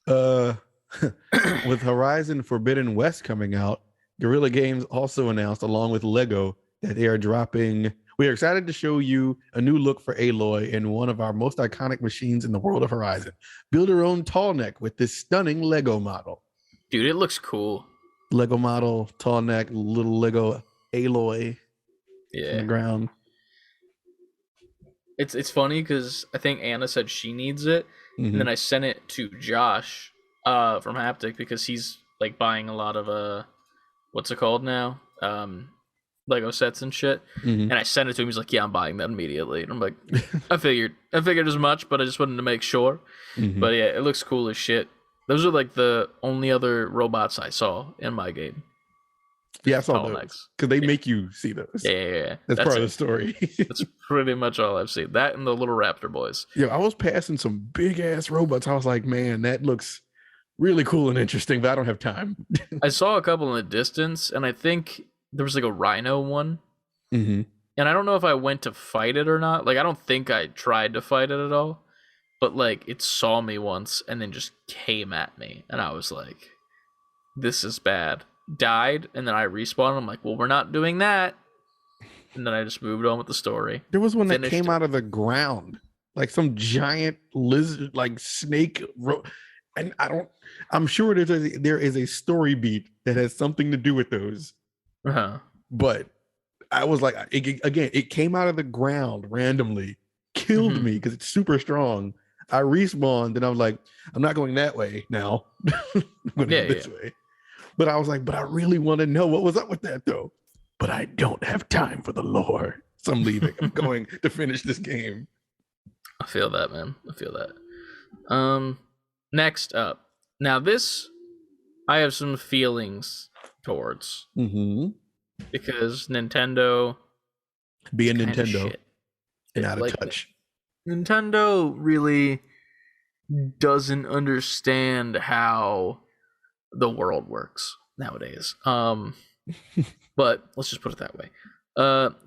[SPEAKER 1] With Horizon Forbidden West coming out, Guerrilla Games also announced, along with Lego, that they are dropping. We are excited to show you a new look for Aloy in one of our most iconic machines in the world of Horizon. Build your own tall neck with this stunning Lego model.
[SPEAKER 2] Dude, it looks cool.
[SPEAKER 1] Lego model, tall neck, little Lego Aloy.
[SPEAKER 2] Yeah.
[SPEAKER 1] On the ground.
[SPEAKER 2] it's funny because I think Anna said she needs it, and then I sent it to Josh from Haptic because he's like buying a lot of what's it called now? Lego sets and shit. And I sent it to him. He's like, "Yeah, I'm buying that immediately." And I'm like, I figured as much, but I just wanted to make sure. But yeah, it looks cool as shit. Those are like the only other robots I saw in my game.
[SPEAKER 1] Yeah, I saw those because they make you see those.
[SPEAKER 2] Yeah.
[SPEAKER 1] That's part of the story.
[SPEAKER 2] That's pretty much all I've seen. That and the little raptor boys.
[SPEAKER 1] Yeah, I was passing some big ass robots. I was like, man, that looks really cool and interesting, but I don't have time.
[SPEAKER 2] I saw a couple in the distance, and I think there was like a rhino one. And I don't know if I went to fight it or not. Like, I don't think I tried to fight it at all. But like, it saw me once and then just came at me, and I was like, "This is bad." Died, and then I respawned. I'm like, "Well, we're not doing that." And then I just moved on with the story.
[SPEAKER 1] There was one that came out of the ground, like some giant lizard, like snake. And I'm sure there is a story beat that has something to do with those. But I was like, it came out of the ground randomly, killed me because it's super strong. I respawned, and I was like, I'm not going that way now. I'm going this way. But I was like, but I really want to know what was up with that, though. But I don't have time for the lore. So I'm leaving. I'm going to finish this game.
[SPEAKER 2] I feel that, man. I feel that. Next up. Now, this, I have some feelings towards. Because Nintendo...
[SPEAKER 1] Being Nintendo. And out of touch.
[SPEAKER 2] Nintendo really doesn't understand how the world works nowadays. But let's just put it that way.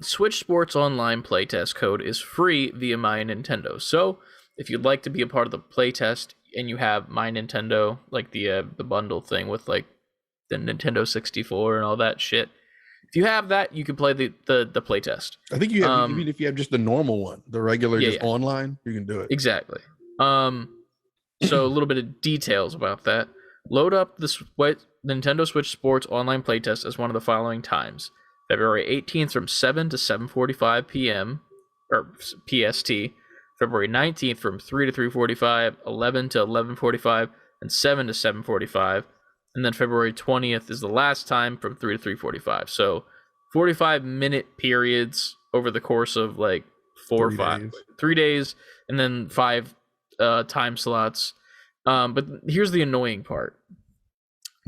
[SPEAKER 2] Switch Sports Online playtest code is free via My Nintendo. So if you'd like to be a part of the playtest and you have My Nintendo, like the bundle thing with like the Nintendo 64 and all that shit, if you have that, you can play the playtest.
[SPEAKER 1] I think you have, even if you have just the normal one, the regular online, you can do it.
[SPEAKER 2] Exactly. So a little bit of details about that. Load up the Nintendo Switch Sports online playtest as one of the following times: February 18th from 7 to 7:45 p.m. or PST, February 19th from 3 to 3:45, 11 to 11:45, and 7 to 7:45. And then February 20th is the last time from 3 to 3:45. So 45-minute periods over the course of like 3 days, and then 5 time slots. But here's the annoying part.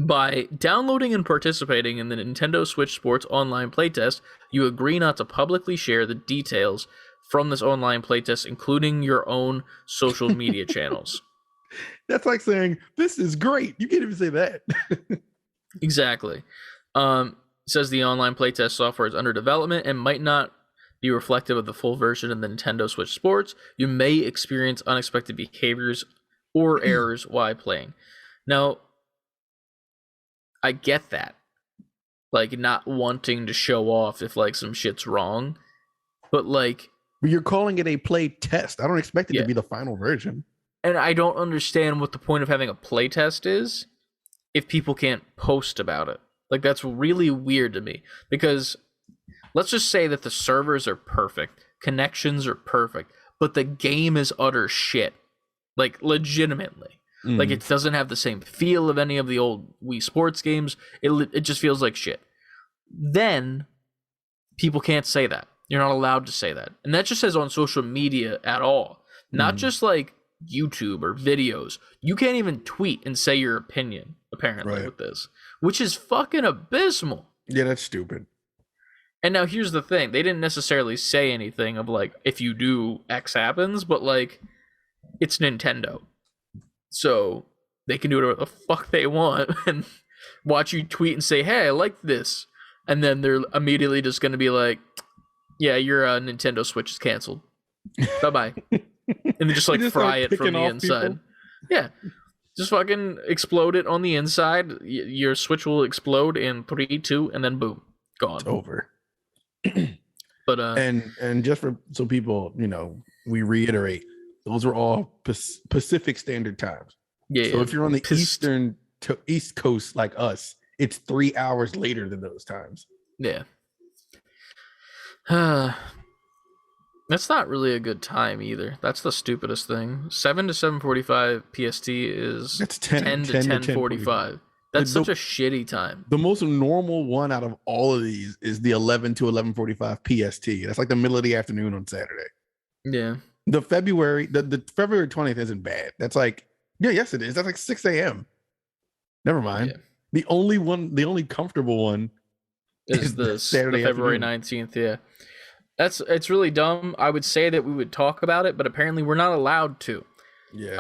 [SPEAKER 2] By downloading and participating in the Nintendo Switch Sports online playtest, you agree not to publicly share the details from this online playtest, including your own social media channels.
[SPEAKER 1] That's like saying, this is great. You can't even say that.
[SPEAKER 2] Exactly. It says the online playtest software is under development and might not be reflective of the full version of the Nintendo Switch Sports. You may experience unexpected behaviors or errors while playing. Now, I get that. Like, not wanting to show off if, like, some shit's wrong. But, like...
[SPEAKER 1] But you're calling it a play test. I don't expect it to be the final version.
[SPEAKER 2] And I don't understand what the point of having a play test is if people can't post about it. Like, that's really weird to me. Because let's just say that the servers are perfect. Connections are perfect. But the game is utter shit. Like, legitimately. Like, it doesn't have the same feel of any of the old Wii Sports games. It just feels like shit. Then, people can't say that. You're not allowed to say that. And that just says on social media at all. Not just, like, YouTube or videos. You can't even tweet and say your opinion, apparently, with this. Which is fucking abysmal.
[SPEAKER 1] Yeah, that's stupid.
[SPEAKER 2] And now, here's the thing. They didn't necessarily say anything of, like, if you do, X happens. But, like, it's Nintendo. So they can do whatever the fuck they want and watch you tweet and say, hey, I like this. And then they're immediately just going to be like, yeah, your Nintendo Switch is canceled. Bye-bye. And they just like fry it from the inside. People. Yeah. Just fucking explode it on the inside. Your Switch will explode in 3, 2, and then boom. Gone.
[SPEAKER 1] It's over.
[SPEAKER 2] But
[SPEAKER 1] and just so people, we reiterate, those are all Pacific Standard Times.
[SPEAKER 2] Yeah.
[SPEAKER 1] So if you're on the East Coast like us, it's 3 hours later than those times.
[SPEAKER 2] Yeah. That's not really a good time either. That's the stupidest thing. 7 to 7:45 PST is
[SPEAKER 1] That's
[SPEAKER 2] 10 to
[SPEAKER 1] 10:45.
[SPEAKER 2] 10:45. That's
[SPEAKER 1] The
[SPEAKER 2] such a shitty time.
[SPEAKER 1] the most normal one out of all of these is the 11 to 11:45 PST. That's like the middle of the afternoon on Saturday.
[SPEAKER 2] Yeah.
[SPEAKER 1] The February 20th isn't bad. That's like, yeah, yes it is. That's like 6 a.m. Never mind.
[SPEAKER 2] Yeah.
[SPEAKER 1] The only comfortable one
[SPEAKER 2] Is
[SPEAKER 1] is the
[SPEAKER 2] the
[SPEAKER 1] Saturday
[SPEAKER 2] February
[SPEAKER 1] afternoon.
[SPEAKER 2] 19th, yeah. It's really dumb. I would say that we would talk about it, but apparently we're not allowed to.
[SPEAKER 1] Yeah.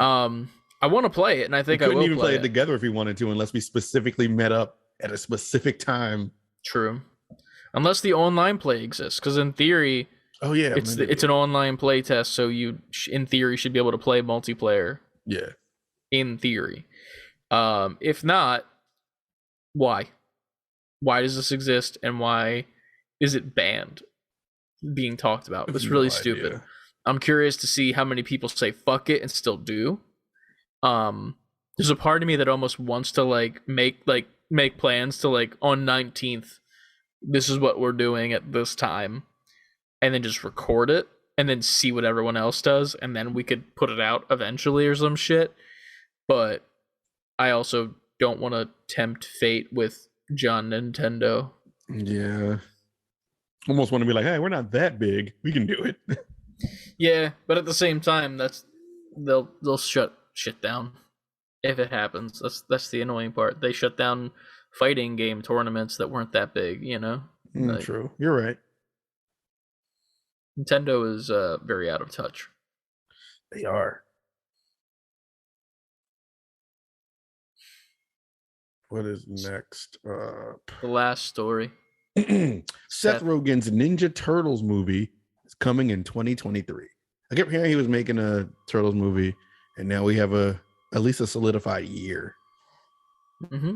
[SPEAKER 2] I want to play it, and I
[SPEAKER 1] We
[SPEAKER 2] think I
[SPEAKER 1] couldn't
[SPEAKER 2] will
[SPEAKER 1] even play
[SPEAKER 2] play
[SPEAKER 1] it
[SPEAKER 2] it.
[SPEAKER 1] together if we wanted to, unless we specifically met up at a specific time.
[SPEAKER 2] True. Unless the online play exists, because in theory,
[SPEAKER 1] Oh yeah,
[SPEAKER 2] it's an online play test, so you in theory should be able to play multiplayer.
[SPEAKER 1] Yeah.
[SPEAKER 2] In theory, if not, why? Why does this exist, and why is it banned? Being talked about. It's really stupid. I'm curious to see how many people say fuck it and still do. There's a part of me that almost wants to make plans to like on 19th, this is what we're doing at this time, and then just record it and then see what everyone else does, and then we could put it out eventually or some shit. But I also don't want to tempt fate with John Nintendo.
[SPEAKER 1] Yeah. Almost want to be like, hey, we're not that big. We can do it.
[SPEAKER 2] Yeah, but at the same time, they'll shut shit down if it happens. That's the annoying part. They shut down fighting game tournaments that weren't that big, you know? Like,
[SPEAKER 1] True. You're right.
[SPEAKER 2] Nintendo is very out of touch.
[SPEAKER 1] They are. What is next?
[SPEAKER 2] The last story.
[SPEAKER 1] Seth Rogen's Ninja Turtles movie is coming in 2023. I kept hearing he was making a Turtles movie, and now we have at least a solidified year.
[SPEAKER 2] Mm-hmm.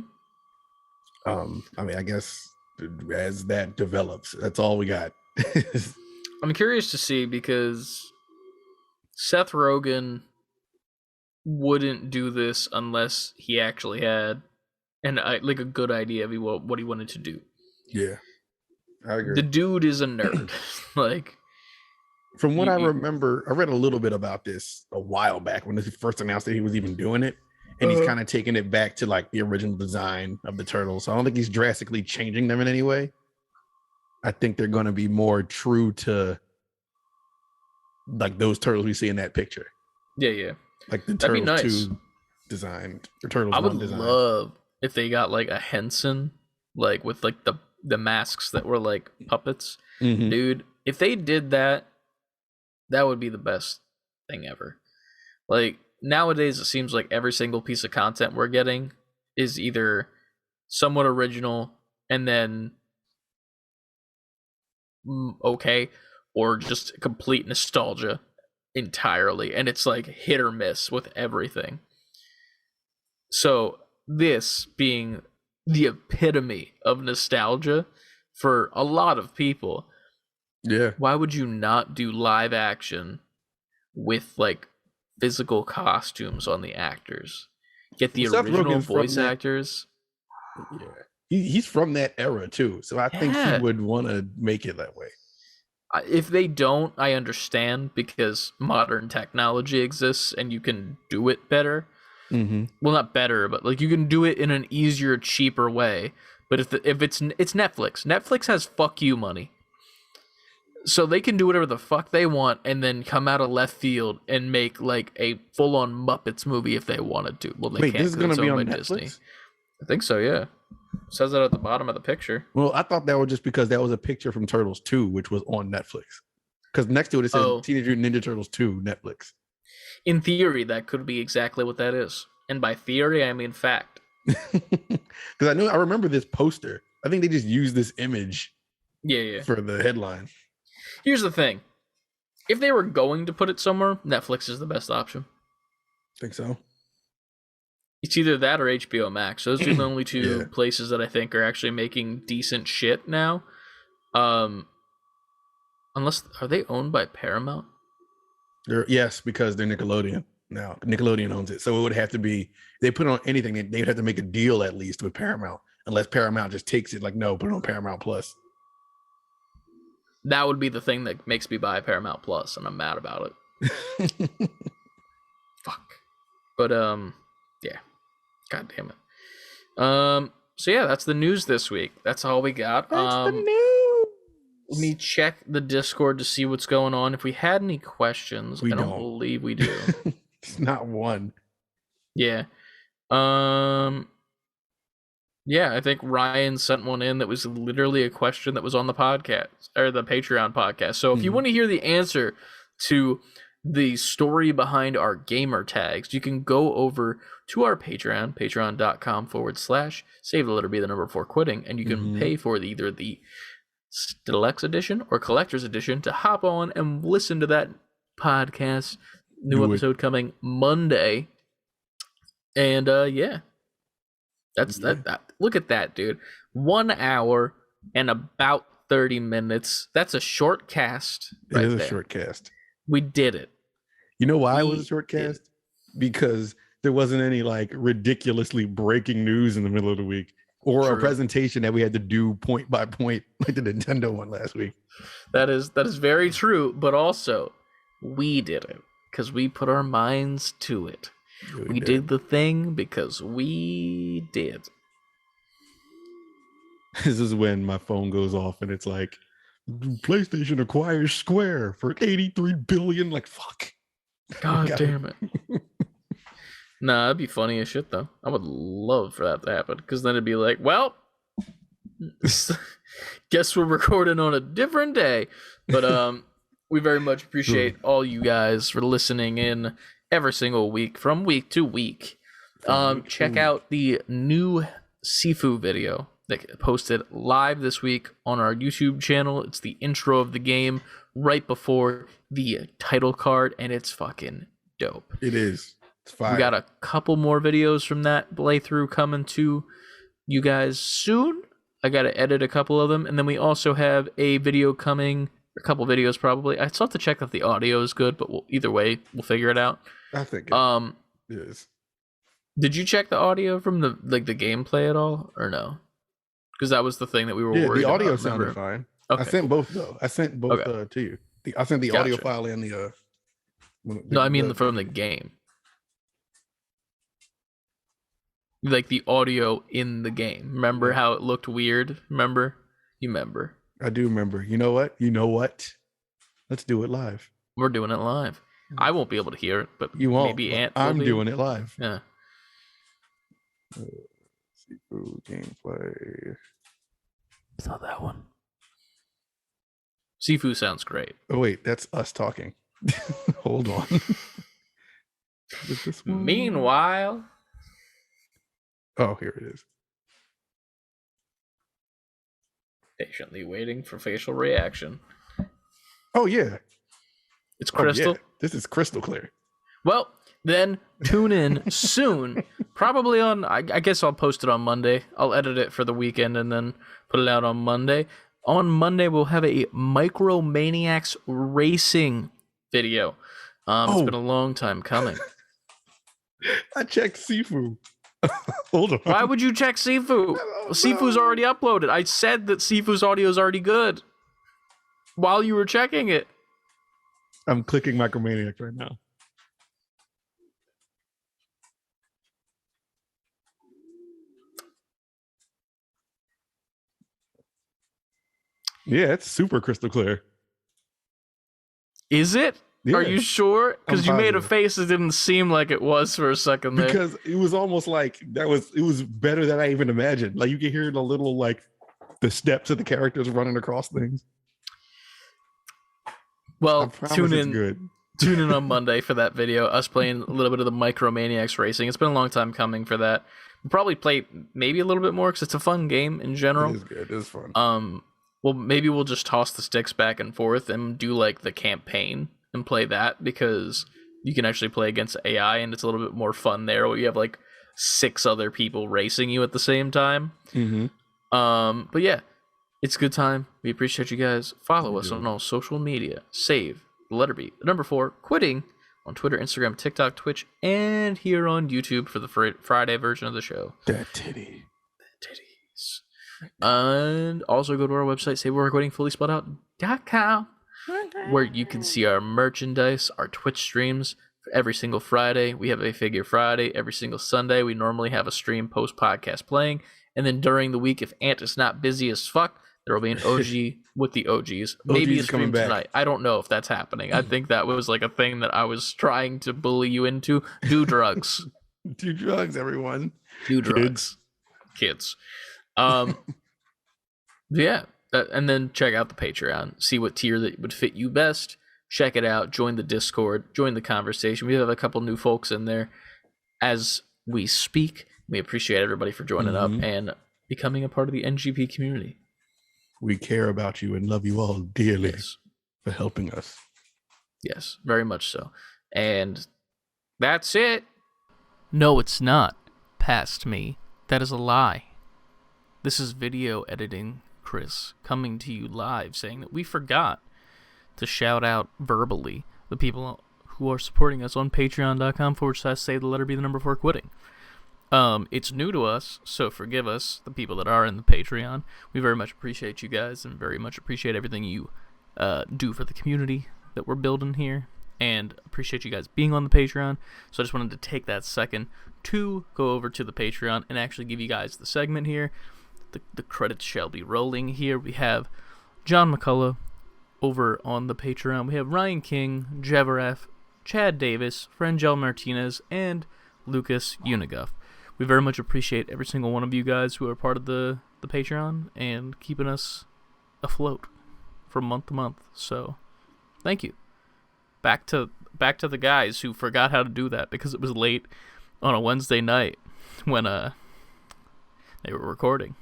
[SPEAKER 1] I mean, I guess as that develops, that's all we got.
[SPEAKER 2] I'm curious to see, because Seth Rogen wouldn't do this unless he actually had a good idea of what he wanted to do.
[SPEAKER 1] Yeah, I agree.
[SPEAKER 2] The dude is a nerd. Like,
[SPEAKER 1] from what I remember, I read a little bit about this a while back when he first announced that he was even doing it, and he's kind of taking it back to like the original design of the turtles. So I don't think he's drastically changing them in any way. I think they're going to be more true to like those turtles we see in that picture.
[SPEAKER 2] Yeah.
[SPEAKER 1] Like the Turtles 2 design, or Turtles 1 design. I would
[SPEAKER 2] love if they got like a Henson, like with like the masks that were like puppets. Mm-hmm. Dude, if they did that, that would be the best thing ever. Like, nowadays it seems like every single piece of content we're getting is either somewhat original and then okay, or just complete nostalgia entirely, and it's like hit or miss with everything. So this being the epitome of nostalgia for a lot of people,
[SPEAKER 1] yeah,
[SPEAKER 2] why would you not do live action with like physical costumes on the actors? Get the original voice actors.
[SPEAKER 1] Yeah, he's from that era too, so I think he would want to make it that way.
[SPEAKER 2] If they don't, I understand, because modern technology exists and you can do it better. Mm-hmm. Well, not better, but like you can do it in an easier, cheaper way. But if it's Netflix, Netflix has fuck you money, so they can do whatever the fuck they want and then come out of left field and make like a full-on Muppets movie if they wanted to. Well, they can't.
[SPEAKER 1] This is going to be on Netflix? Disney.
[SPEAKER 2] I think so. Yeah. It says it at the bottom of the picture.
[SPEAKER 1] Well, I thought that was just because that was a picture from Turtles 2, which was on Netflix. Because next to it says Teenage Mutant Ninja Turtles 2 Netflix.
[SPEAKER 2] In theory, that could be exactly what that is. And by theory, I mean fact.
[SPEAKER 1] Because I remember this poster. I think they just used this image for the headline.
[SPEAKER 2] Here's the thing. If they were going to put it somewhere, Netflix is the best option.
[SPEAKER 1] Think so?
[SPEAKER 2] It's either that or HBO Max. Those are the only two places that I think are actually making decent shit now. Unless, are they owned by Paramount?
[SPEAKER 1] Yes, because they're Nickelodeon now. Nickelodeon owns it. So it would have to be, they put on anything, they'd have to make a deal at least with Paramount. Unless Paramount just takes it like, no, put it on Paramount Plus.
[SPEAKER 2] that would be the thing that makes me buy Paramount Plus, and I'm mad about it. Fuck. But yeah. God damn it. So yeah, that's the news this week. That's all we got.
[SPEAKER 1] That's the news.
[SPEAKER 2] Let me check the Discord to see what's going on. If we had any questions, I don't believe we do.
[SPEAKER 1] It's not one.
[SPEAKER 2] Yeah. Yeah, I think Ryan sent one in that was literally a question that was on the podcast or the Patreon podcast. So if you want to hear the answer to the story behind our gamer tags, you can go over to our Patreon, patreon.com/save the letter B, the number 4 quitting, and you can pay for either the Deluxe edition or Collector's edition to hop on and listen to that podcast. New episode coming Monday. And yeah. That's that. Look at that, dude. 1 hour and about 30 minutes. That's a short cast. Right, it is a
[SPEAKER 1] short cast.
[SPEAKER 2] We did it.
[SPEAKER 1] You know why it was a short cast? Because there wasn't any like ridiculously breaking news in the middle of the week or a presentation that we had to do point by point like the Nintendo one last week.
[SPEAKER 2] That is very true, but also we did it because we put our minds to it. We did the thing because we did.
[SPEAKER 1] This is when my phone goes off and it's like, PlayStation acquires Square for $83 billion. Like, fuck.
[SPEAKER 2] God damn it. Nah, that'd be funny as shit, though. I would love for that to happen because then it'd be like, well, guess we're recording on a different day. But we very much appreciate all you guys for listening in every single week, from week to week. Check out the new Sifu video that posted live this week on our YouTube channel. It's the intro of the game right before the title card, and it's fucking dope.
[SPEAKER 1] It is. It's fire.
[SPEAKER 2] We got a couple more videos from that playthrough coming to you guys soon. I got to edit a couple of them, and then we also have a video coming, a couple videos probably. I still have to check if the audio is good, but either way, we'll figure it out.
[SPEAKER 1] I think it is.
[SPEAKER 2] Did you check the audio from the gameplay at all, or no? Because that was the thing that we were worried about.
[SPEAKER 1] The audio sounded fine.
[SPEAKER 2] Okay.
[SPEAKER 1] I sent both though. I sent both to you. I sent the audio file and the.
[SPEAKER 2] No, I mean from the game. Like the audio in the game. Remember how it looked weird? Remember? You remember?
[SPEAKER 1] I do remember. You know what? Let's do it live.
[SPEAKER 2] We're doing it live. I won't be able to hear it, but
[SPEAKER 1] you won't.
[SPEAKER 2] Maybe Ant.
[SPEAKER 1] I'm doing it live.
[SPEAKER 2] Yeah.
[SPEAKER 1] Sifu gameplay.
[SPEAKER 2] It's not that one. Sifu sounds great.
[SPEAKER 1] Oh wait, that's us talking. Hold on. Is this one?
[SPEAKER 2] Meanwhile.
[SPEAKER 1] Oh, here it is.
[SPEAKER 2] Patiently waiting for facial reaction.
[SPEAKER 1] Oh yeah.
[SPEAKER 2] It's crystal.
[SPEAKER 1] Oh, yeah. This is crystal clear.
[SPEAKER 2] Well, then tune in soon. Probably on, I guess I'll post it on Monday. I'll edit it for the weekend and then put it out on Monday. On Monday, we'll have a Micromaniacs Racing video. It's been a long time coming.
[SPEAKER 1] I checked Sifu. Hold on.
[SPEAKER 2] Why would you check Sifu? Sifu's already uploaded. I said that Sifu's audio is already good while you were checking it.
[SPEAKER 1] I'm clicking Micromaniacs right now. Yeah, it's super crystal clear.
[SPEAKER 2] Is it? Yeah. Are you sure? Because you made a face that didn't seem like it was for a second there.
[SPEAKER 1] Because it was almost like it was better than I even imagined. Like you could hear the little the steps of the characters running across things.
[SPEAKER 2] Well, tune in on Monday for that video. Us playing a little bit of the Micromaniacs Racing. It's been a long time coming for that. We'll probably play maybe a little bit more because it's a fun game in general.
[SPEAKER 1] It is good. It is fun.
[SPEAKER 2] Well, maybe we'll just toss the sticks back and forth and do the campaign and play that because you can actually play against AI and it's a little bit more fun there where you have 6 other people racing you at the same time.
[SPEAKER 1] Mm-hmm.
[SPEAKER 2] But yeah, it's a good time. We appreciate you guys. Follow us on all social media. Save the letter B, the number 4, quitting on Twitter, Instagram, TikTok, Twitch, and here on YouTube for the Friday version of the show.
[SPEAKER 1] That titty.
[SPEAKER 2] Titties. And also go to our website, SaveWorkWaitingFullySpellOut.com, where you can see our merchandise, our Twitch streams. Every single Friday, we have a Figure Friday. Every single Sunday, we normally have a stream post-podcast playing. And then during the week, if Ant is not busy as fuck, there will be an OG with the OGs. Maybe a stream tonight. I don't know if that's happening. I think that was like a thing that I was trying to bully you into. Do drugs.
[SPEAKER 1] Do drugs, everyone.
[SPEAKER 2] Do drugs. Kids. Yeah. And then check out the Patreon. See what tier that would fit you best. Check it out. Join the Discord. Join the conversation. We have a couple new folks in there as we speak. We appreciate everybody for joining up and becoming a part of the NGP community.
[SPEAKER 1] We care about you and love you all dearly for helping us.
[SPEAKER 2] Yes, very much so. And that's it. No, it's not. Past me. That is a lie. This is video editing Chris coming to you live saying that we forgot to shout out verbally the people who are supporting us on patreon.com/say4quitting. It's new to us, so forgive us, the people that are in the Patreon. We very much appreciate you guys and very much appreciate everything you do for the community that we're building here, and appreciate you guys being on the Patreon. So I just wanted to take that second to go over to the Patreon and actually give you guys the segment here. The credits shall be rolling here. We have John McCullough over on the Patreon. We have Ryan King, Jeveref, Chad Davis, Frangel Martinez, and Lucas Uniguff. We very much appreciate every single one of you guys who are part of the Patreon and keeping us afloat from month to month. So, thank you. Back to the guys who forgot how to do that because it was late on a Wednesday night when they were recording.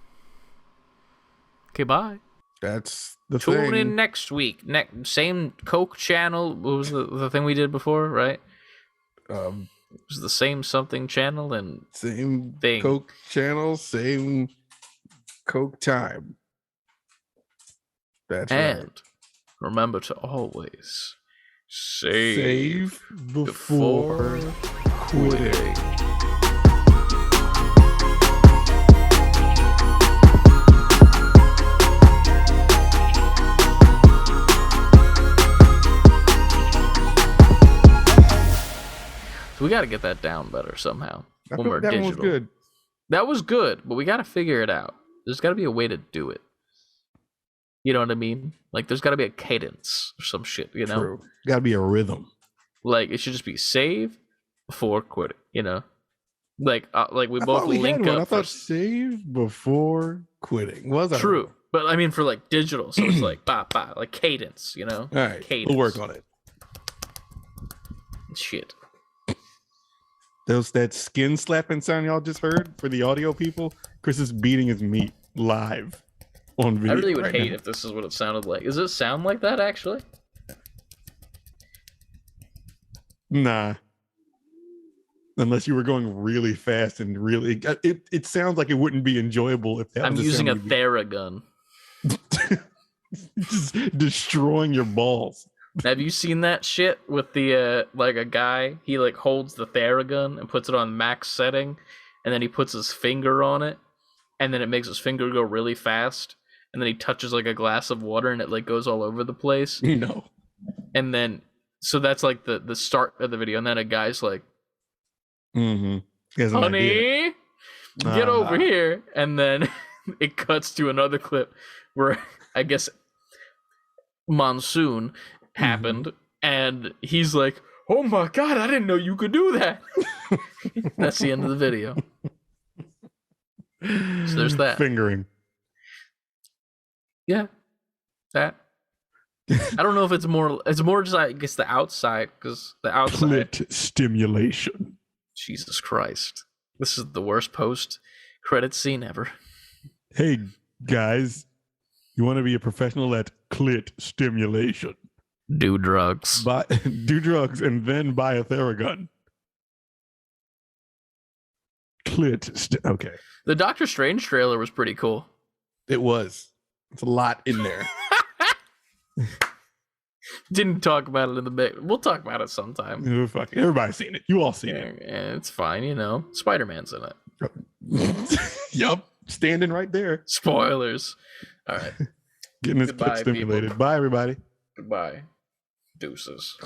[SPEAKER 2] Okay, bye.
[SPEAKER 1] That's the
[SPEAKER 2] Tune
[SPEAKER 1] thing.
[SPEAKER 2] in next week. Same Coke channel. What was the thing we did before, right? It was the same something channel and
[SPEAKER 1] same
[SPEAKER 2] thing.
[SPEAKER 1] Coke channel, same Coke time. That's
[SPEAKER 2] and
[SPEAKER 1] right.
[SPEAKER 2] Remember to always save
[SPEAKER 1] before quitting.
[SPEAKER 2] We got to get that down better somehow.
[SPEAKER 1] When we're digital. Was good.
[SPEAKER 2] That was good, but we got to figure it out. There's got to be a way to do it. You know what I mean? Like, there's got to be a cadence or some shit, you know?
[SPEAKER 1] True. Got to be a rhythm.
[SPEAKER 2] Like, it should just be save before quitting, you know? Like we both link up.
[SPEAKER 1] I thought save before quitting. Was that
[SPEAKER 2] true? One? But I mean, for like digital, so it's like ba ba, like cadence, you know?
[SPEAKER 1] All right,
[SPEAKER 2] cadence.
[SPEAKER 1] We'll work on it.
[SPEAKER 2] Shit.
[SPEAKER 1] That skin slapping sound y'all just heard for the audio people. Chris is beating his meat live on video.
[SPEAKER 2] I really would hate if this is what it sounded like. Does it sound like that actually?
[SPEAKER 1] Nah. Unless you were going really fast and really, it sounds like it wouldn't be enjoyable if that.
[SPEAKER 2] I'm using a Theragun.
[SPEAKER 1] Just destroying your balls.
[SPEAKER 2] Have you seen that shit with the like a guy? He like holds the Theragun and puts it on max setting, and then he puts his finger on it, and then it makes his finger go really fast, and then he touches like a glass of water, and it like goes all over the place.
[SPEAKER 1] No.
[SPEAKER 2] And then so that's like the start of the video, and then a guy's like,
[SPEAKER 1] "Honey,
[SPEAKER 2] get over here," and then it cuts to another clip where I guess monsoon happened, and he's like, "Oh my god, I didn't know you could do that." That's the end of the video. So there's that.
[SPEAKER 1] Fingering.
[SPEAKER 2] Yeah. That. I don't know if it's more just I guess the outside, because the outside
[SPEAKER 1] clit stimulation.
[SPEAKER 2] Jesus Christ. This is the worst post credit scene ever.
[SPEAKER 1] Hey guys, you want to be a professional at clit stimulation?
[SPEAKER 2] Do drugs.
[SPEAKER 1] Do drugs and then buy a Theragun. Okay.
[SPEAKER 2] The Doctor Strange trailer was pretty cool.
[SPEAKER 1] It was. It's a lot in there.
[SPEAKER 2] Didn't talk about it in the bit. We'll talk about it sometime.
[SPEAKER 1] Everybody's seen it. You all seen it.
[SPEAKER 2] And it's fine, you know. Spider-Man's in it.
[SPEAKER 1] Yup. standing right there.
[SPEAKER 2] Spoilers. All right.
[SPEAKER 1] Getting his clit stimulated. People. Bye, everybody.
[SPEAKER 2] Goodbye. Deuces.